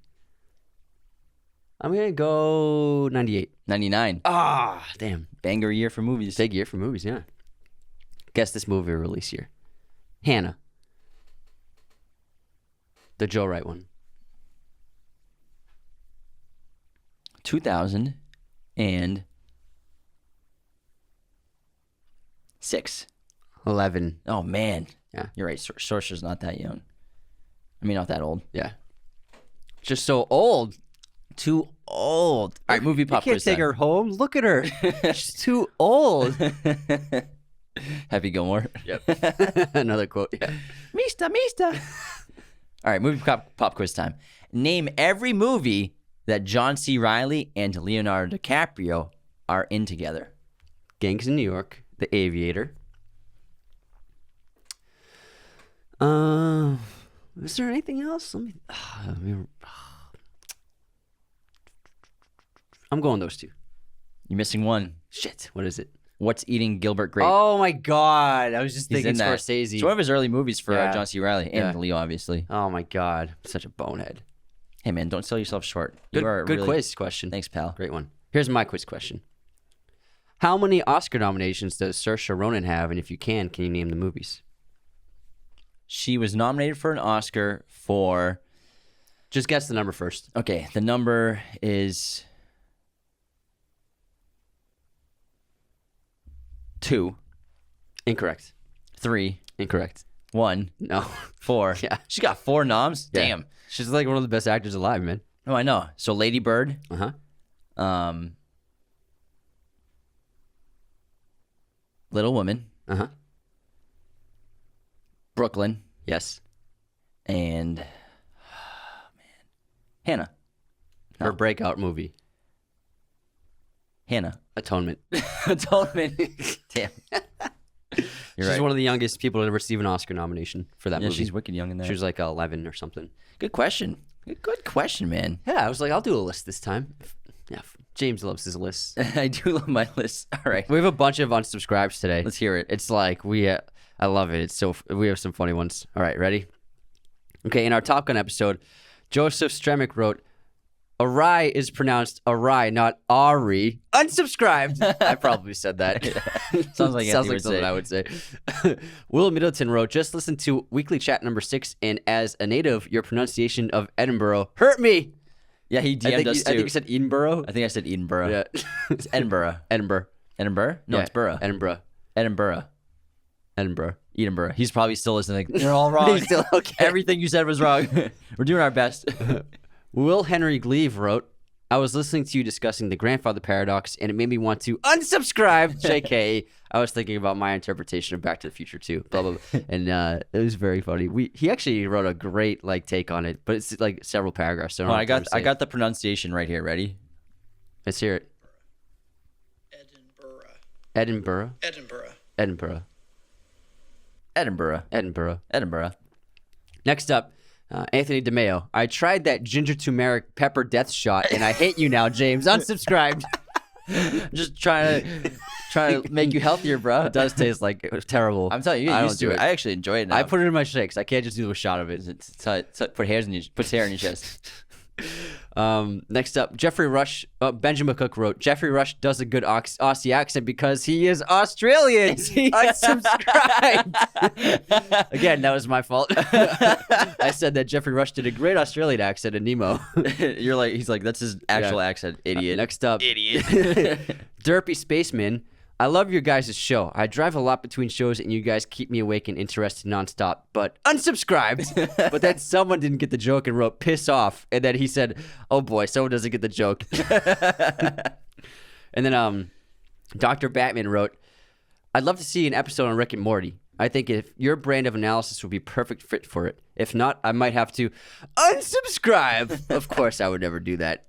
I'm gonna go 98. 99. Ah, damn. Banger year for movies. Big year for movies, yeah. Guess this movie release year. Hannah. The Joe Wright one. 2006. 11. Oh, man. Yeah. You're right. Sorcerer's not that young. I mean, not that old. Yeah. Just so old. Too old. All right, movie pop You can't quiz take time. her home. Look at her. She's too old. Happy Gilmore. Yep. Another quote. Yeah. Mista. All right, movie pop quiz time. Name every movie that John C. Reilly and Leonardo DiCaprio are in together. Gangs in New York. The Aviator. Is there anything else? I'm going those two. You're missing one. Shit. What is it? What's Eating Gilbert Grape? Oh my God. I was just He's thinking in that. Scorsese. It's one of his early movies for Yeah. John C. Reilly and Yeah. Leo, obviously. Oh my God. I'm such a bonehead. Hey, man, don't sell yourself short. Good, You are good really... quiz question. Thanks, pal. Great one. Here's my quiz question. How many Oscar nominations does Saoirse Ronan have? And if you can you name the movies? She was nominated for an Oscar for... Just guess the number first. Okay, the number is 2, Incorrect. 3, Incorrect. 1, No. 4. Yeah. She got 4 noms? Yeah. Damn. She's like one of the best actors alive, man. Oh, I know. So Lady Bird, Uh-huh. Little Woman, Uh-huh. Brooklyn, Yes. and Hannah. Her breakout movie. Hannah. Atonement. Atonement. Damn. You're She's right. one of the youngest people to receive an Oscar nomination for that Yeah, movie. she's wicked young in there. She was like 11 or something. Good question. Good question, man. Yeah, I was like, I'll do a list this time. Yeah, James loves his lists. I do love my list. All right. We have a bunch of unsubscribes today. Let's hear it. It's like I love it. It's we have some funny ones. All right, ready? Okay, in our Top Gun episode, Joseph Stremick wrote, "Awry is pronounced Awry, not Ari." Unsubscribed. I probably said that. Sounds like Anthony would something say. I would say. Will Middleton wrote, "Just listen to Weekly Chat number 6, and as a native, your pronunciation of Edinburgh hurt me." Yeah, he DM'd us too. I think you said Edinburgh. I think I said Edinburgh. Yeah. It's Edinburgh. Edinburgh. Edinburgh? No, Yeah, it's Borough. Edinburgh. Edinburgh. Edinburgh. Edinburgh. He's probably still listening. You're all wrong. He's still okay. Everything you said was wrong. We're doing our best. Will Henry Gleave wrote, I was listening to you discussing the grandfather paradox, and it made me want to unsubscribe. JK. I was thinking about my interpretation of Back to the Future too. Blah, blah, blah. And it was very funny. He actually wrote a great take on it, but it's like several paragraphs. So I got the pronunciation right here. Ready? Let's hear it. Edinburgh. Next up, Anthony DeMeo. I tried that ginger turmeric pepper death shot, and I hate you now, James. Unsubscribed. Just trying to make you healthier, bro. It does taste like it was terrible. I'm telling you, I don't do it. I actually enjoy it now. I put it in my shakes. I can't just do a shot of it. Puts hair in your chest. Next up, Jeffrey Rush. Benjamin Cook wrote, Jeffrey Rush does a good Aussie accent because he is Australian. Unsubscribed. Again, that was my fault. I said that Jeffrey Rush did a great Australian accent in Nemo. He's like, that's his actual accent, idiot. Next up, idiot. Derpy Spaceman. I love your guys' show. I drive a lot between shows, and you guys keep me awake and interested nonstop. But unsubscribed. But then someone didn't get the joke and wrote "piss off," and then he said, "Oh boy, someone doesn't get the joke." And then Dr. Batman wrote, "I'd love to see an episode on Rick and Morty. I think if your brand of analysis would be perfect fit for it. If not, I might have to unsubscribe." Of course, I would never do that.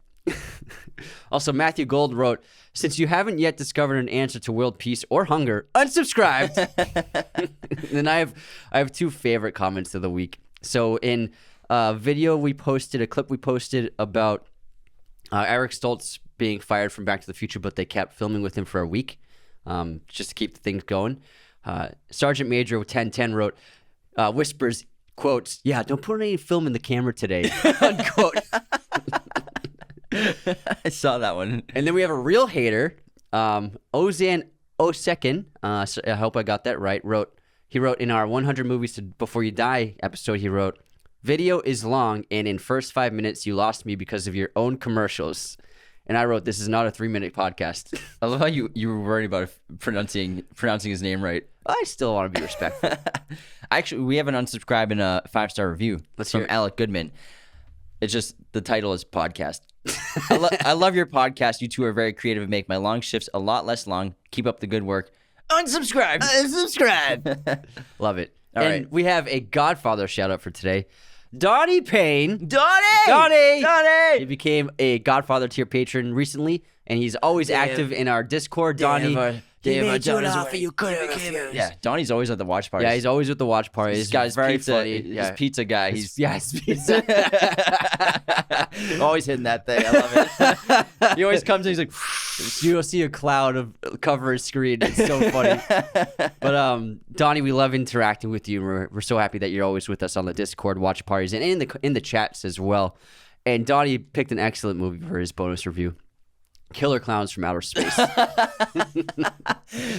Also, Matthew Gold wrote, "Since you haven't yet discovered an answer to world peace or hunger, unsubscribed." And then I have two favorite comments of the week. So in a clip we posted about Eric Stoltz being fired from Back to the Future, but they kept filming with him for a week just to keep the things going. Sergeant Major 1010 wrote, whispers, quotes, "Yeah, don't put any film in the camera today," unquote. I saw that one. And then we have a real hater, Ozan Osekin. So I hope I got that right. He wrote in our 100 Movies Before You Die episode, he wrote, "Video is long, and in first 5 minutes, you lost me because of your own commercials." And I wrote, "This is not a 3-minute podcast." I love how you were worried about pronouncing his name right. I still want to be respectful. Actually, we have an unsubscribe and a 5-star review. Let's from hear it. Alec Goodman. It's just the title is podcast. I love your podcast. You two are very creative and make my long shifts a lot less long. Keep up the good work. Unsubscribe. Love it. All and right. we have a Godfather shout out for today. Donnie Payne. Donnie! He became a Godfather tier patron recently, and he's always active in our Discord. Donnie. Yeah, Donnie's always at the watch parties. Yeah, he's always with the watch parties. This guy's very pizza, funny. He's pizza guy. He's pizza. Always hitting that thing. I love it. He always comes and he's like, you'll see a cloud of cover his screen. It's so funny. But Donnie, we love interacting with you. We're so happy that you're always with us on the Discord watch parties and in the chats as well. And Donnie picked an excellent movie for his bonus review. Killer Clowns from Outer Space.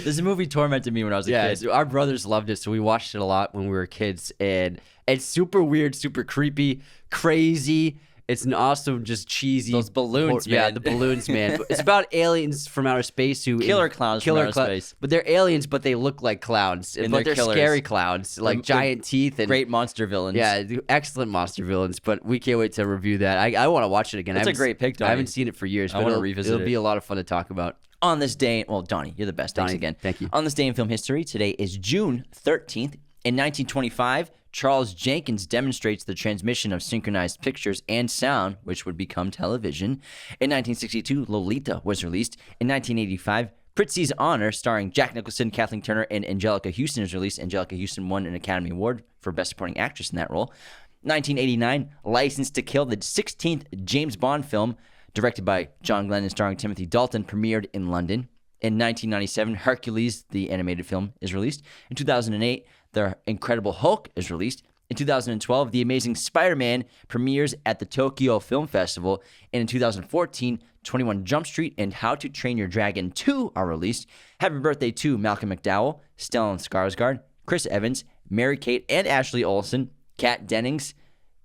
This movie tormented me when I was a kid. Yeah, our brothers loved it, so we watched it a lot when we were kids. And it's super weird, super creepy, crazy. It's an awesome, just cheesy. Those balloons, man. Yeah, the balloons, man. It's about aliens from outer space who Killer clowns from outer space. But they're aliens, but they look like clowns. And but they're killers. Scary clowns, like giant teeth and great monster villains. Yeah, excellent monster villains. But we can't wait to review that. I want to watch it again. That's a great pick, Donnie. I haven't seen it for years. I want to revisit it. It'll be a lot of fun to talk about. On this day, well, Donnie, you're the best. Thanks Donnie, again. Thank you. On this day in film history, today is June 13th. In 1925, Charles Jenkins demonstrates the transmission of synchronized pictures and sound, which would become television. In 1962, Lolita was released. In 1985, Prizzi's Honor, starring Jack Nicholson, Kathleen Turner, and Angelica Houston, is released. Angelica Houston won an Academy Award for Best Supporting Actress in that role. 1989, License to Kill, the 16th James Bond film, directed by John Glenn and starring Timothy Dalton, premiered in London. In 1997, Hercules, the animated film, is released. In 2008, The Incredible Hulk is released. In 2012, The Amazing Spider-Man premieres at the Tokyo Film Festival. And in 2014, 21 Jump Street and How to Train Your Dragon 2 are released. Happy birthday to Malcolm McDowell, Stellan Skarsgård, Chris Evans, Mary-Kate and Ashley Olsen, Kat Dennings,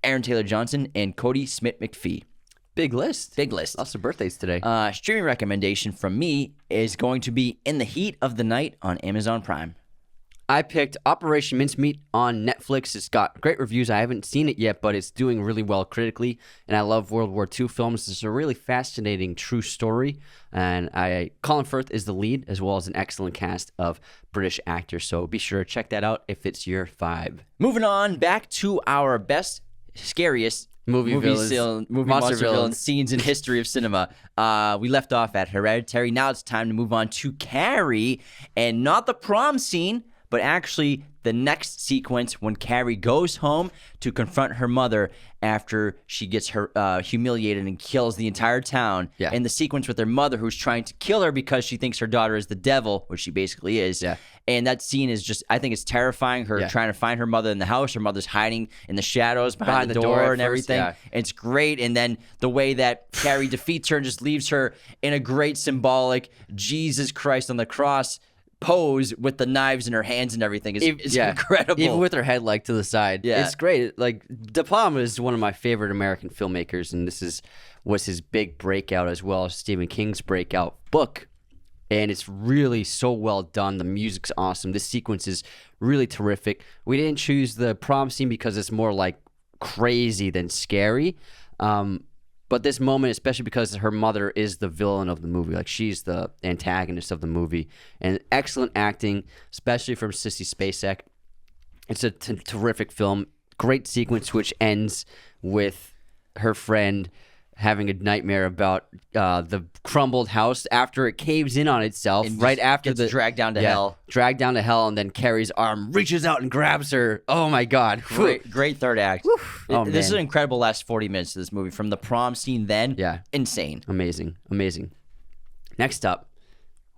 Aaron Taylor-Johnson, and Cody Smith-McPhee. Big list. Lots of birthdays today. Streaming recommendation from me is going to be In the Heat of the Night on Amazon Prime. I picked Operation Mincemeat on Netflix. It's got great reviews. I haven't seen it yet, but it's doing really well critically. And I love World War II films. It's a really fascinating true story. And Colin Firth is the lead, as well as an excellent cast of British actors. So be sure to check that out if it's your vibe. Moving on back to our best, scariest monster villain scenes in history of cinema. We left off at Hereditary. Now it's time to move on to Carrie, and not the prom scene, but actually the next sequence when Carrie goes home to confront her mother after she gets her humiliated and kills the entire town. Yeah. And the sequence with her mother, who's trying to kill her because she thinks her daughter is the devil, which she basically is. Yeah. And that scene is just, I think it's terrifying. Her trying to find her mother in the house. Her mother's hiding in the shadows behind the door and everything. Yeah. It's great. And then the way that Carrie defeats her and just leaves her in a great symbolic Jesus Christ on the cross pose with the knives in her hands and everything is incredible. Even with her head like to the side. Yeah. It's great. Like, De Palma is one of my favorite American filmmakers, and this was his big breakout, as well as Stephen King's breakout book. And it's really so well done. The music's awesome. This sequence is really terrific. We didn't choose the prom scene because it's more like crazy than scary. But this moment, especially because her mother is the villain of the movie, like she's the antagonist of the movie, and excellent acting, especially from Sissy Spacek. It's a terrific film. Great sequence, which ends with her friend having a nightmare about the crumbled house after it caves in on itself, and right after gets dragged down to hell. Dragged down to hell, and then Carrie's arm reaches out and grabs her. Oh my God. Great third act. This is an incredible last 40 minutes of this movie. From the prom scene then, insane. Amazing. Next up,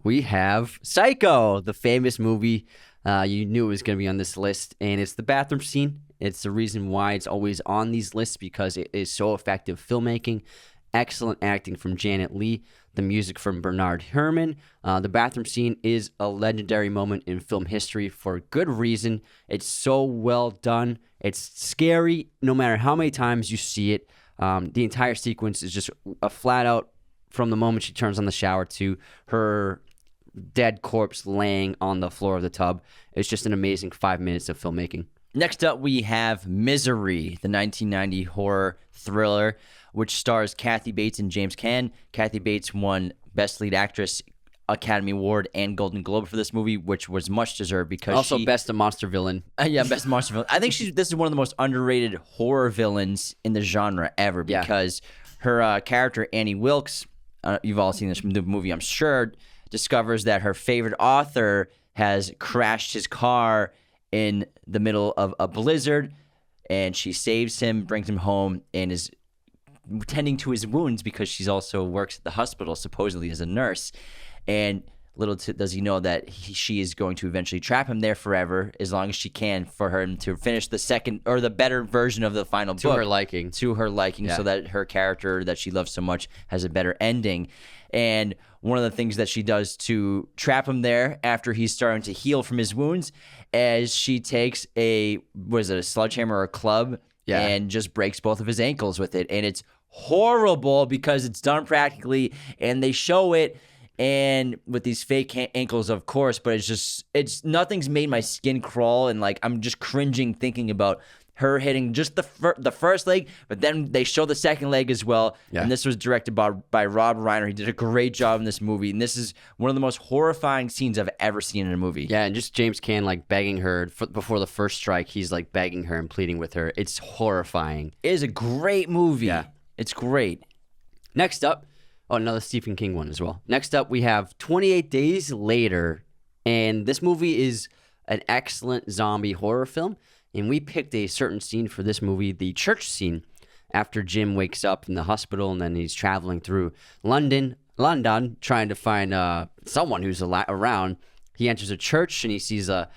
we have Psycho, the famous movie. You knew it was going to be on this list, and it's the bathroom scene. It's the reason why it's always on these lists, because it is so effective filmmaking. Excellent acting from Janet Leigh. The music from Bernard Herrmann. The bathroom scene is a legendary moment in film history for good reason. It's so well done. It's scary no matter how many times you see it. The entire sequence is just a flat out, from the moment she turns on the shower to her dead corpse laying on the floor of the tub. It's just an amazing 5 minutes of filmmaking. Next up, we have Misery, the 1990 horror thriller, which stars Kathy Bates and James Caan. Kathy Bates won Best Lead Actress Academy Award and Golden Globe for this movie, which was much deserved because also Best Monster Villain. Best Monster Villain. I think this is one of the most underrated horror villains in the genre ever, because her character, Annie Wilkes, you've all seen this from the movie, I'm sure, discovers that her favorite author has crashed his car in the middle of a blizzard, and she saves him, brings him home, and is tending to his wounds because she's also works at the hospital, supposedly as a nurse. And little does he know that she is going to eventually trap him there forever, as long as she can, for him to finish the second or the better version of the final book. To her liking, so that her character that she loves so much has a better ending. And one of the things that she does to trap him there after he's starting to heal from his wounds is she takes a sledgehammer or a club and just breaks both of his ankles with it. And it's horrible because it's done practically, and they show it and with these fake ankles, of course, but it's nothing's made my skin crawl, and like I'm just cringing thinking about her hitting just the first leg, but then they show the second leg as well. Yeah. And this was directed by Rob Reiner. He did a great job in this movie, and this is one of the most horrifying scenes I've ever seen in a movie. Yeah, and just James Caan like begging her before the first strike. He's like begging her and pleading with her. It's horrifying. It is a great movie. Yeah, it's great. Next up, another Stephen King one as well. Next up, we have 28 Days Later, and this movie is an excellent zombie horror film. And we picked a certain scene for this movie, the church scene, after Jim wakes up in the hospital and then he's traveling through London, trying to find someone who's around. He enters a church and he sees a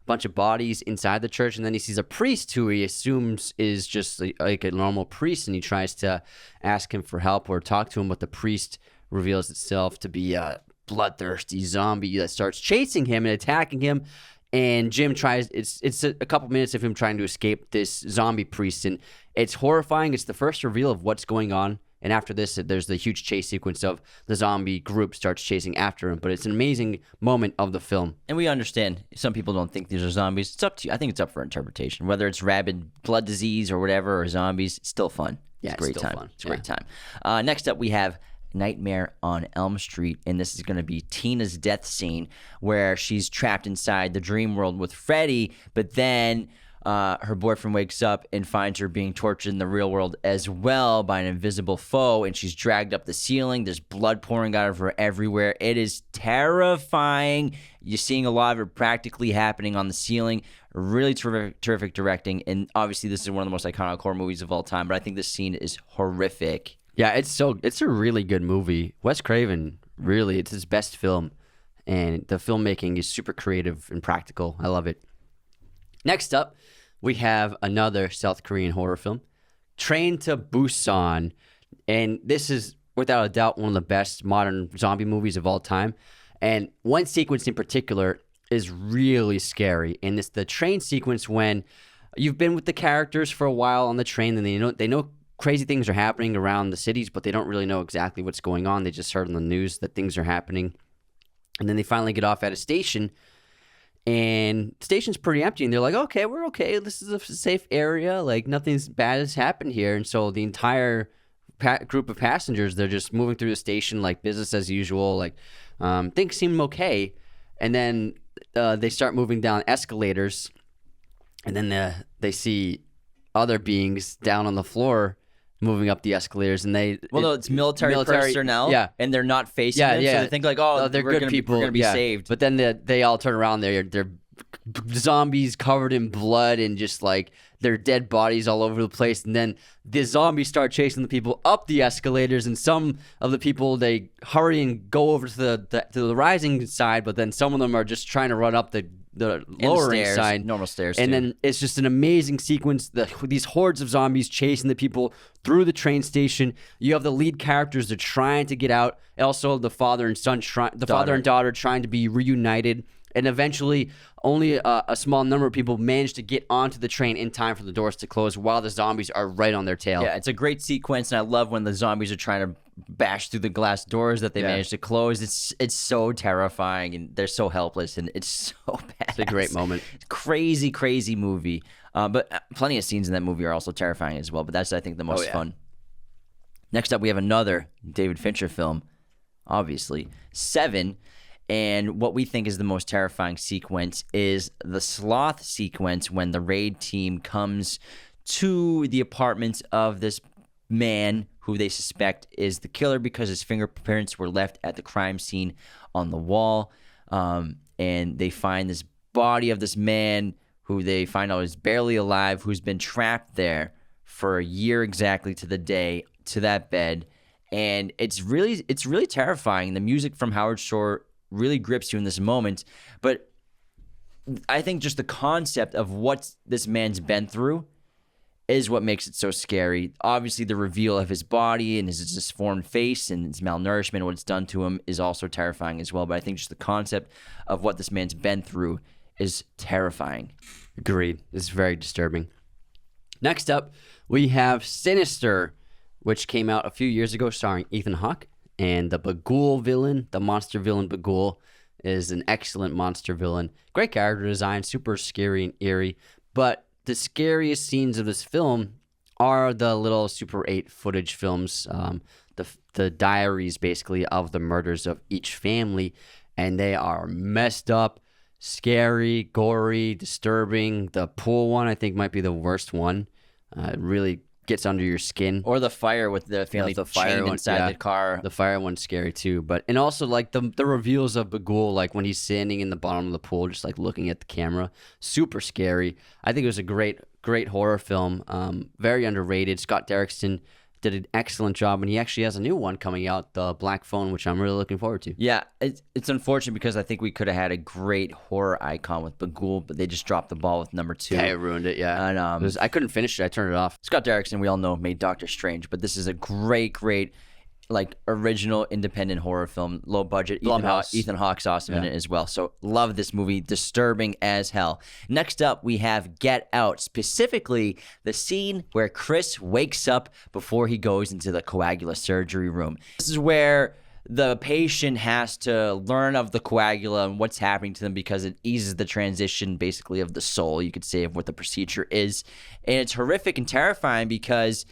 bunch of bodies inside the church, and then he sees a priest who he assumes is just like a normal priest, and he tries to ask him for help or talk to him, but the priest reveals itself to be a bloodthirsty zombie that starts chasing him and attacking him. And Jim tries, it's a couple minutes of him trying to escape this zombie priest, and it's horrifying. It's the first reveal of what's going on And after this, there's the huge chase sequence of the zombie group starts chasing after him. But it's an amazing moment of the film. And we understand some people don't think these are zombies. It's up to you. I think it's up for interpretation. Whether it's rabid blood disease or whatever, or zombies, it's still fun. Yeah, it's a great still time. fun. It's a great time. Next up, we have Nightmare on Elm Street, and this is going to be Tina's death scene where she's trapped inside the dream world with Freddy, but then her boyfriend wakes up and finds her being tortured in the real world as well by an invisible foe, and she's dragged up the ceiling. There's blood pouring out of her everywhere. It is terrifying. You're seeing a lot of it practically happening on the ceiling. Really terrific directing, and obviously this is one of the most iconic horror movies of all time, but I think this scene is horrific. Yeah, it's a really good movie. Wes Craven, really, it's his best film, and the filmmaking is super creative and practical. I love it. Next up, we have another South Korean horror film, Train to Busan, and this is without a doubt one of the best modern zombie movies of all time. And one sequence in particular is really scary, and it's the train sequence when you've been with the characters for a while on the train, and they know crazy things are happening around the cities, but they don't really know exactly what's going on. They just heard on the news that things are happening. And then they finally get off at a station, and the station's pretty empty. And they're like, okay, we're okay. This is a safe area. Like, nothing's bad has happened here. And so the entire group of passengers, they're just moving through the station like business as usual. Like, things seem okay. And then they start moving down escalators, and then they see other beings down on the floor moving up the escalators, and it's military personnel, yeah, and they're not facing yeah, them, yeah. so they think like, oh, they're good people, we're gonna be saved. But then they all turn around, they're zombies covered in blood and just like their dead bodies all over the place, and then the zombies start chasing the people up the escalators, and some of the people, they hurry and go over to the rising side, but then some of them are just trying to run up the lowering side, normal stairs, and then it's just an amazing sequence. These hordes of zombies chasing the people through the train station. You have the lead characters, they're trying to get out. Also, the father and son, father and daughter, trying to be reunited. And eventually, only a small number of people manage to get onto the train in time for the doors to close while the zombies are right on their tail. Yeah, it's a great sequence, and I love when the zombies are trying to bash through the glass doors that they managed to close. It's so terrifying, and they're so helpless, and it's so bad. It's a great moment. Crazy, crazy movie. But plenty of scenes in that movie are also terrifying as well, but that's, I think, the most fun. Next up, we have another David Fincher film, obviously, Seven. And what we think is the most terrifying sequence is the sloth sequence when the raid team comes to the apartment of this man who they suspect is the killer because his fingerprints were left at the crime scene on the wall. And they find this body of this man who they find out is barely alive, who's been trapped there for a year exactly to the day, to that bed. And it's really terrifying. The music from Howard Shore really grips you in this moment, but I think just the concept of what this man's been through is what makes it so scary. Obviously, the reveal of his body and his disformed face and his malnourishment and what it's done to him is also terrifying as well, but I think just the concept of what this man's been through is terrifying. Agreed. It's very disturbing. Next up, we have Sinister, which came out a few years ago starring Ethan Hawke. And the Bagul villain, the monster villain Bagul, is an excellent monster villain. Great character design, super scary and eerie. But the scariest scenes of this film are the little Super 8 footage films, the diaries, basically, of the murders of each family. And they are messed up, scary, gory, disturbing. The pool one, I think, might be the worst one. It really gets under your skin. Or the fire with the family chained inside the car. The fire one's scary too. And also like the reveals of Bagul, like when he's standing in the bottom of the pool, just like looking at the camera. Super scary. I think it was a great horror film. Very underrated. Scott Derrickson did an excellent job, and he actually has a new one coming out, The Black Phone, which I'm really looking forward to. Yeah, it's unfortunate because I think we could have had a great horror icon with Bagul, but they just dropped the ball with number 2. Yeah, it ruined it, yeah. And, I couldn't finish it. I turned it off. Scott Derrickson, we all know, made Doctor Strange, but this is a great like original independent horror film, low budget. Blumhouse. Ethan Hawke's awesome in it as well. So love this movie, disturbing as hell. Next up, we have Get Out, specifically the scene where Chris wakes up before he goes into the coagula surgery room. This is where the patient has to learn of the coagula and what's happening to them because it eases the transition basically of the soul, you could say, of what the procedure is. And it's horrific and terrifying because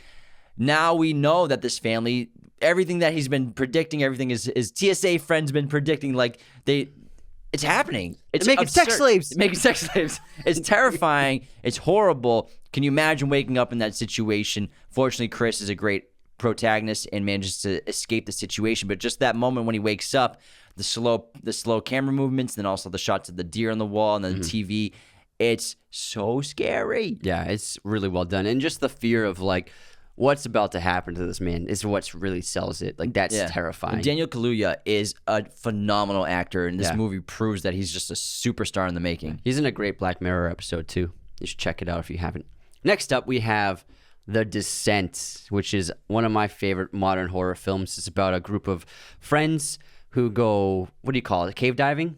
now we know that this family, everything that he's been predicting, everything his TSA friend's been predicting, like it's happening. It's making absurd. sex slaves. Making sex slaves. It's terrifying. It's horrible. Can you imagine waking up in that situation? Fortunately, Chris is a great protagonist and manages to escape the situation. But just that moment when he wakes up, the slow camera movements, then also the shots of the deer on the wall and then the TV, it's so scary. Yeah, it's really well done. And just the fear of like what's about to happen to this man is what really sells it. Like that's terrifying. And Daniel Kaluuya is a phenomenal actor, and this movie proves that he's just a superstar in the making. He's in a great Black Mirror episode too. You should check it out if you haven't. Next up, we have The Descent, which is one of my favorite modern horror films. It's about a group of friends who go, what do you call it, cave diving?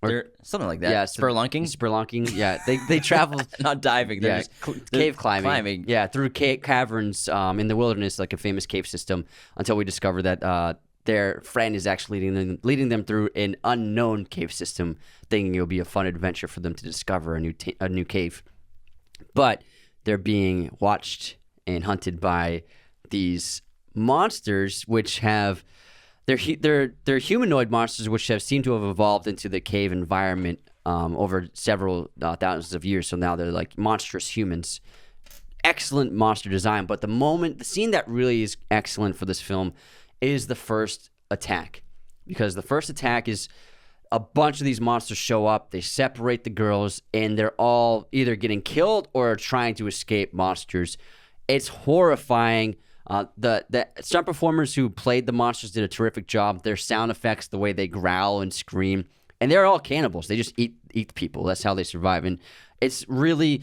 Or something like that. Yeah, spelunking. Spelunking. Yeah, they travel. Not diving. They're just cave climbing. Yeah, through caverns in the wilderness, like a famous cave system, until we discover that their friend is actually leading them through an unknown cave system, thinking it'll be a fun adventure for them to discover a new cave. But they're being watched and hunted by these monsters, which have they're humanoid monsters, which have seemed to have evolved into the cave environment over several thousands of years. So now they're like monstrous humans. Excellent monster design, but the scene that really is excellent for this film is the first attack, because the first attack is a bunch of these monsters show up, they separate the girls, and they're all either getting killed or trying to escape monsters. It's horrifying. The stunt performers who played the monsters did a terrific job. Their sound effects, the way they growl and scream, and they're all cannibals. They just eat people. That's how they survive. And it's really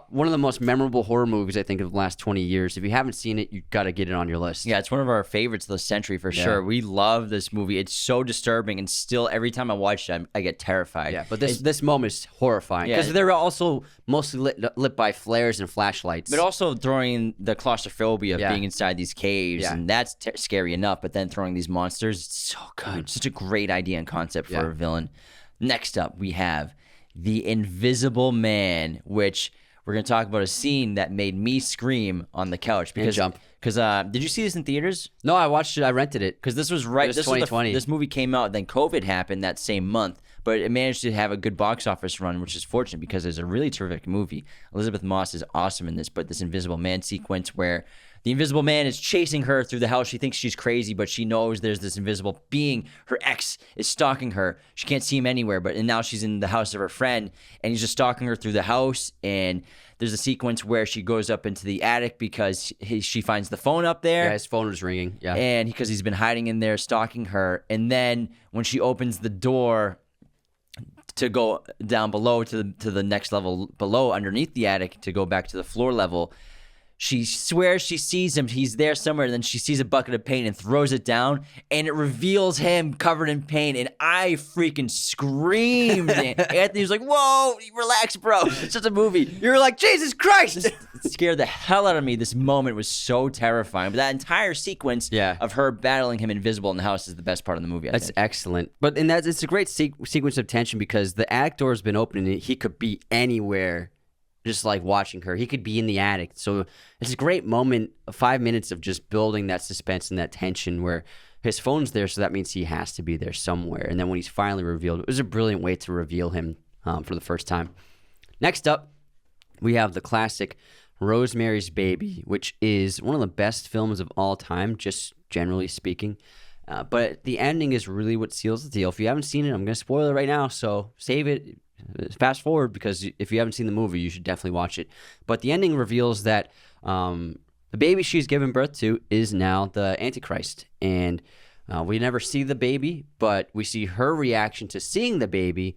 one of the most memorable horror movies, I think, of the last 20 years. If you haven't seen it, you've got to get it on your list. Yeah, it's one of our favorites of the century for sure. We love this movie. It's so disturbing, and still, every time I watch it, I get terrified. Yeah, but this moment is horrifying because they're also mostly lit by flares and flashlights. But also throwing the claustrophobia of being inside these caves, and that's scary enough. But then throwing these monsters, it's so good. Such a great idea and concept for a villain. Next up, we have The Invisible Man, which we're going to talk about a scene that made me scream on the couch. Because did you see this in theaters? No, I watched it. I rented it. Because this was right. This 2020. This movie came out, then COVID happened that same month. But it managed to have a good box office run, which is fortunate because it's a really terrific movie. Elizabeth Moss is awesome in this, but this Invisible Man sequence where the Invisible Man is chasing her through the house. She thinks she's crazy, but she knows there's this invisible being. Her ex is stalking her. She can't see him anywhere, and now she's in the house of her friend, and he's just stalking her through the house. And there's a sequence where she goes up into the attic because she finds the phone up there. Yeah, his phone was ringing. Yeah, and because he's been hiding in there stalking her. And then when she opens the door to go down below to the next level below, underneath the attic, to go back to the floor level, she swears she sees him. He's there somewhere. And then she sees a bucket of paint and throws it down, and it reveals him covered in paint. And I freaking screamed. Anthony was like, "Whoa, relax, bro. It's just a movie." You're like, Jesus Christ. It scared the hell out of me. This moment was so terrifying. But that entire sequence of her battling him invisible in the house is the best part of the movie. That's excellent. But it's a great sequence of tension because the attic door has been open and he could be anywhere, just like watching her. He could be in the attic. So it's a great moment, 5 minutes of just building that suspense and that tension where his phone's there, so that means he has to be there somewhere. And then when he's finally revealed, it was a brilliant way to reveal him for the first time. Next up, we have the classic Rosemary's Baby, which is one of the best films of all time, just generally speaking. But the ending is really what seals the deal. If you haven't seen it, I'm going to spoil it right now, so save it. Fast forward, because if you haven't seen the movie, you should definitely watch it. But the ending reveals that the baby she's given birth to is now the Antichrist. And we never see the baby, but we see her reaction to seeing the baby,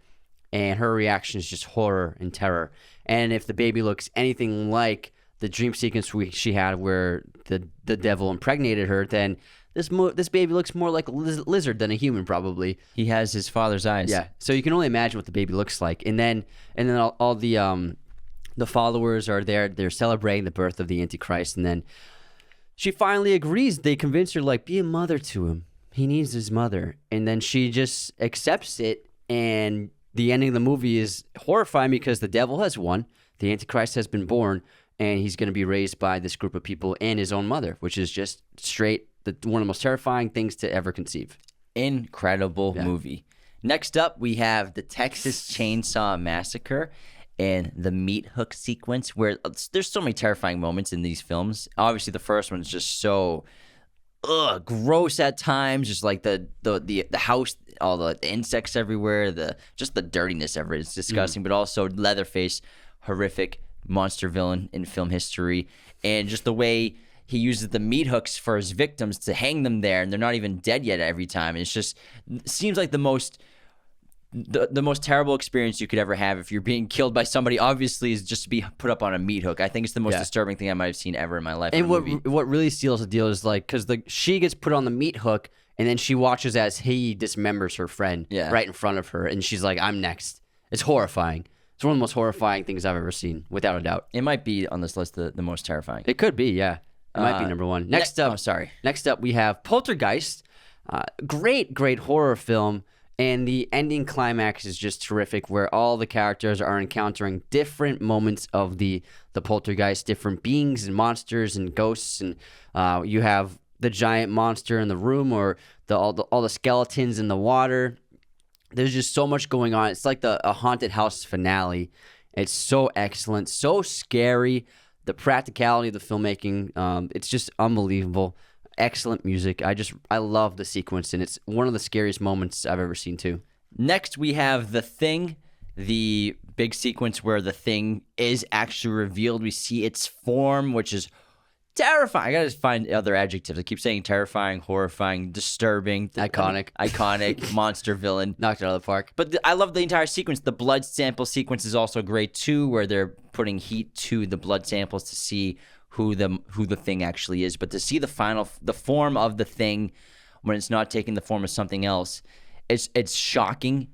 and her reaction is just horror and terror. And if the baby looks anything like the dream sequence she had where the devil impregnated her, then this baby looks more like a lizard than a human, probably. He has his father's eyes. Yeah. So you can only imagine what the baby looks like. And then all the followers are there. They're celebrating the birth of the Antichrist. And then she finally agrees. They convince her, like, be a mother to him. He needs his mother. And then she just accepts it. And the ending of the movie is horrifying because the devil has won. The Antichrist has been born. And he's going to be raised by this group of people and his own mother, which is just straight one of the most terrifying things to ever conceive. Incredible movie. Next up, we have the Texas Chainsaw Massacre and the meat hook sequence, where there's so many terrifying moments in these films. Obviously, the first one is just so gross at times, just like the house, all the insects everywhere, just the dirtiness of it is disgusting. But also Leatherface, horrific monster villain in film history, and just the way he uses the meat hooks for his victims to hang them there, and they're not even dead yet every time. It seems like the most terrible experience you could ever have if you're being killed by somebody, obviously, is just to be put up on a meat hook. I think it's the most disturbing thing I might have seen ever in my life. And what really seals the deal is, like, because she gets put on the meat hook, and then she watches as he dismembers her friend right in front of her, and she's like, I'm next. It's horrifying. It's one of the most horrifying things I've ever seen, without a doubt. It might be on this list the most terrifying. It could be, yeah. It might be number one. Next up, we have Poltergeist. Great horror film. And the ending climax is just terrific, where all the characters are encountering different moments of the poltergeist, different beings and monsters and ghosts. And you have the giant monster in the room, or all the skeletons in the water. There's just so much going on. It's like a haunted house finale. It's so excellent, so scary. The practicality of the filmmaking, it's just unbelievable. Excellent music. I love the sequence, and it's one of the scariest moments I've ever seen too. Next, we have The Thing, the big sequence where the Thing is actually revealed. We see its form, which is terrifying. I gotta find other adjectives. I keep saying terrifying, horrifying, disturbing, iconic, monster villain. Knocked it out of the park. But I love the entire sequence. The blood sample sequence is also great too, where they're putting heat to the blood samples to see who the Thing actually is. But to see the form of the Thing when it's not taking the form of something else, it's shocking.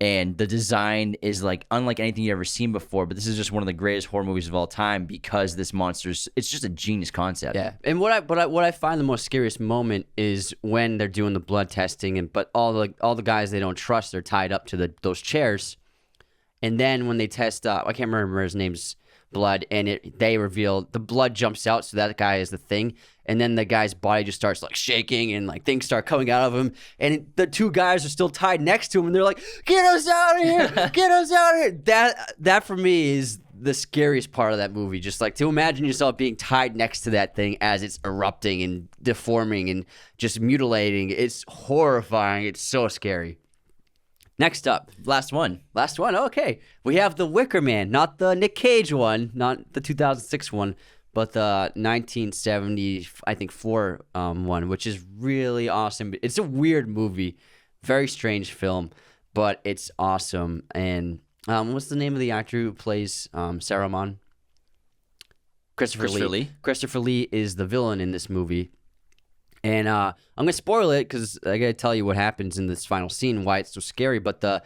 And the design is like unlike anything you've ever seen before. But this is just one of the greatest horror movies of all time, because this it's just a genius concept. Yeah. And what I find the most scariest moment is when they're doing the blood testing, but all the guys they don't trust, they're tied up to those chairs. And then when they test, I can't remember his name's blood, and they reveal the blood jumps out, so that guy is the Thing. And then the guy's body just starts like shaking, and like things start coming out of him. And the two guys are still tied next to him, and they're like, "Get us out of here! Get us out of here!" That for me is the scariest part of that movie. Just like to imagine yourself being tied next to that thing as it's erupting and deforming and just mutilating. It's horrifying. It's so scary. Next up, last one. Okay, we have The Wicker Man, not the Nick Cage one, not the 2006 one, but the 1970, I think, 4 one, which is really awesome. It's a weird movie, very strange film, but it's awesome. And what's the name of the actor who plays Saruman? Christopher Lee. Christopher Lee is the villain in this movie. And I'm gonna spoil it because I gotta tell you what happens in this final scene, why it's so scary. But the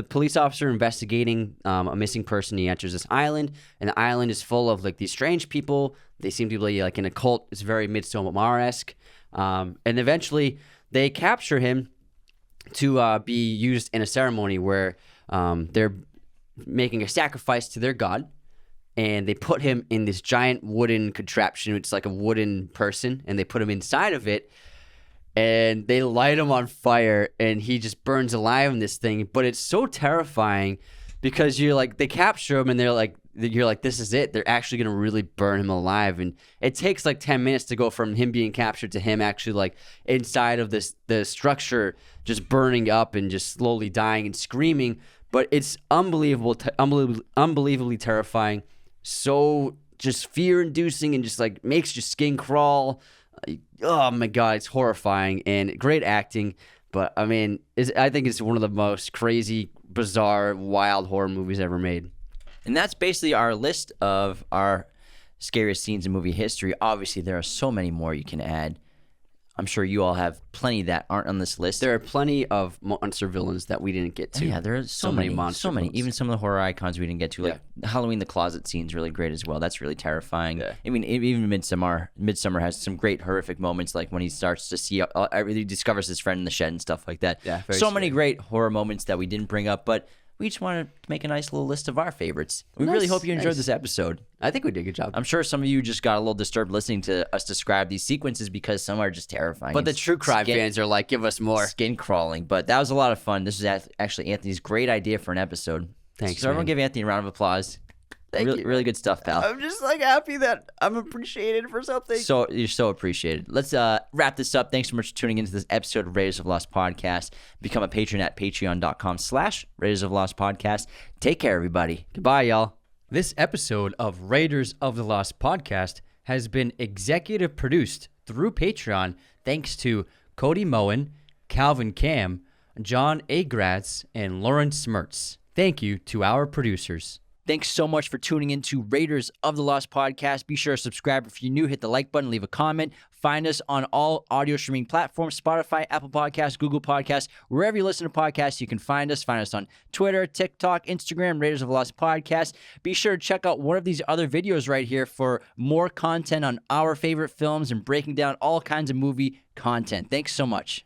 police officer investigating a missing person, he enters this island, and the island is full of like these strange people. They seem to be like in a cult. It's very Midsommar-esque. And eventually they capture him to be used in a ceremony where they're making a sacrifice to their god. And they put him in this giant wooden contraption. It's like a wooden person, and they put him inside of it, and they light him on fire, and he just burns alive in this thing. But it's so terrifying because you're like, they capture him, and you're like, this is it. They're actually gonna really burn him alive, and it takes like 10 minutes to go from him being captured to him actually like inside of the structure, just burning up and just slowly dying and screaming. But it's unbelievably terrifying. So just fear-inducing and just like makes your skin crawl. Oh my God, it's horrifying and great acting. But I mean, I think it's one of the most crazy, bizarre, wild horror movies ever made. And that's basically our list of our scariest scenes in movie history. Obviously, there are so many more you can add. I'm sure you all have plenty that aren't on this list. There are plenty of monster villains that we didn't get to. Yeah, there are so many monsters. So many. villains. Even some of the horror icons we didn't get to. Like Halloween, the closet scene's really great as well. That's really terrifying. Yeah. I mean, even Midsummer has some great horrific moments, like when he starts to see, he discovers his friend in the shed and stuff like that. Yeah, so many great horror moments that we didn't bring up, but we just wanted to make a nice little list of our favorites. We really hope you enjoyed this episode. I think we did a good job. I'm sure some of you just got a little disturbed listening to us describe these sequences because some are just terrifying. But the true crime fans are like, give us more. Skin crawling. But that was a lot of fun. This is actually Anthony's great idea for an episode. Thanks, So everyone man. give Anthony a round of applause. Thank you. Really good stuff, pal. I'm just like happy that I'm appreciated for something. So you're so appreciated. Let's wrap this up. Thanks so much for tuning into this episode of Raiders of Lost Podcast. Become a patron at patreon.com/Raiders of Lost Podcast. Take care, everybody. Goodbye, y'all. This episode of Raiders of the Lost Podcast has been executive produced through Patreon thanks to Cody Moen, Calvin Cam, John A. Gratz, and Lawrence Smertz. Thank you to our producers. Thanks so much for tuning in to Raiders of the Lost Podcast. Be sure to subscribe if you're new. Hit the like button, leave a comment. Find us on all audio streaming platforms, Spotify, Apple Podcasts, Google Podcasts. Wherever you listen to podcasts, you can find us. Find us on Twitter, TikTok, Instagram, Raiders of the Lost Podcast. Be sure to check out one of these other videos right here for more content on our favorite films and breaking down all kinds of movie content. Thanks so much.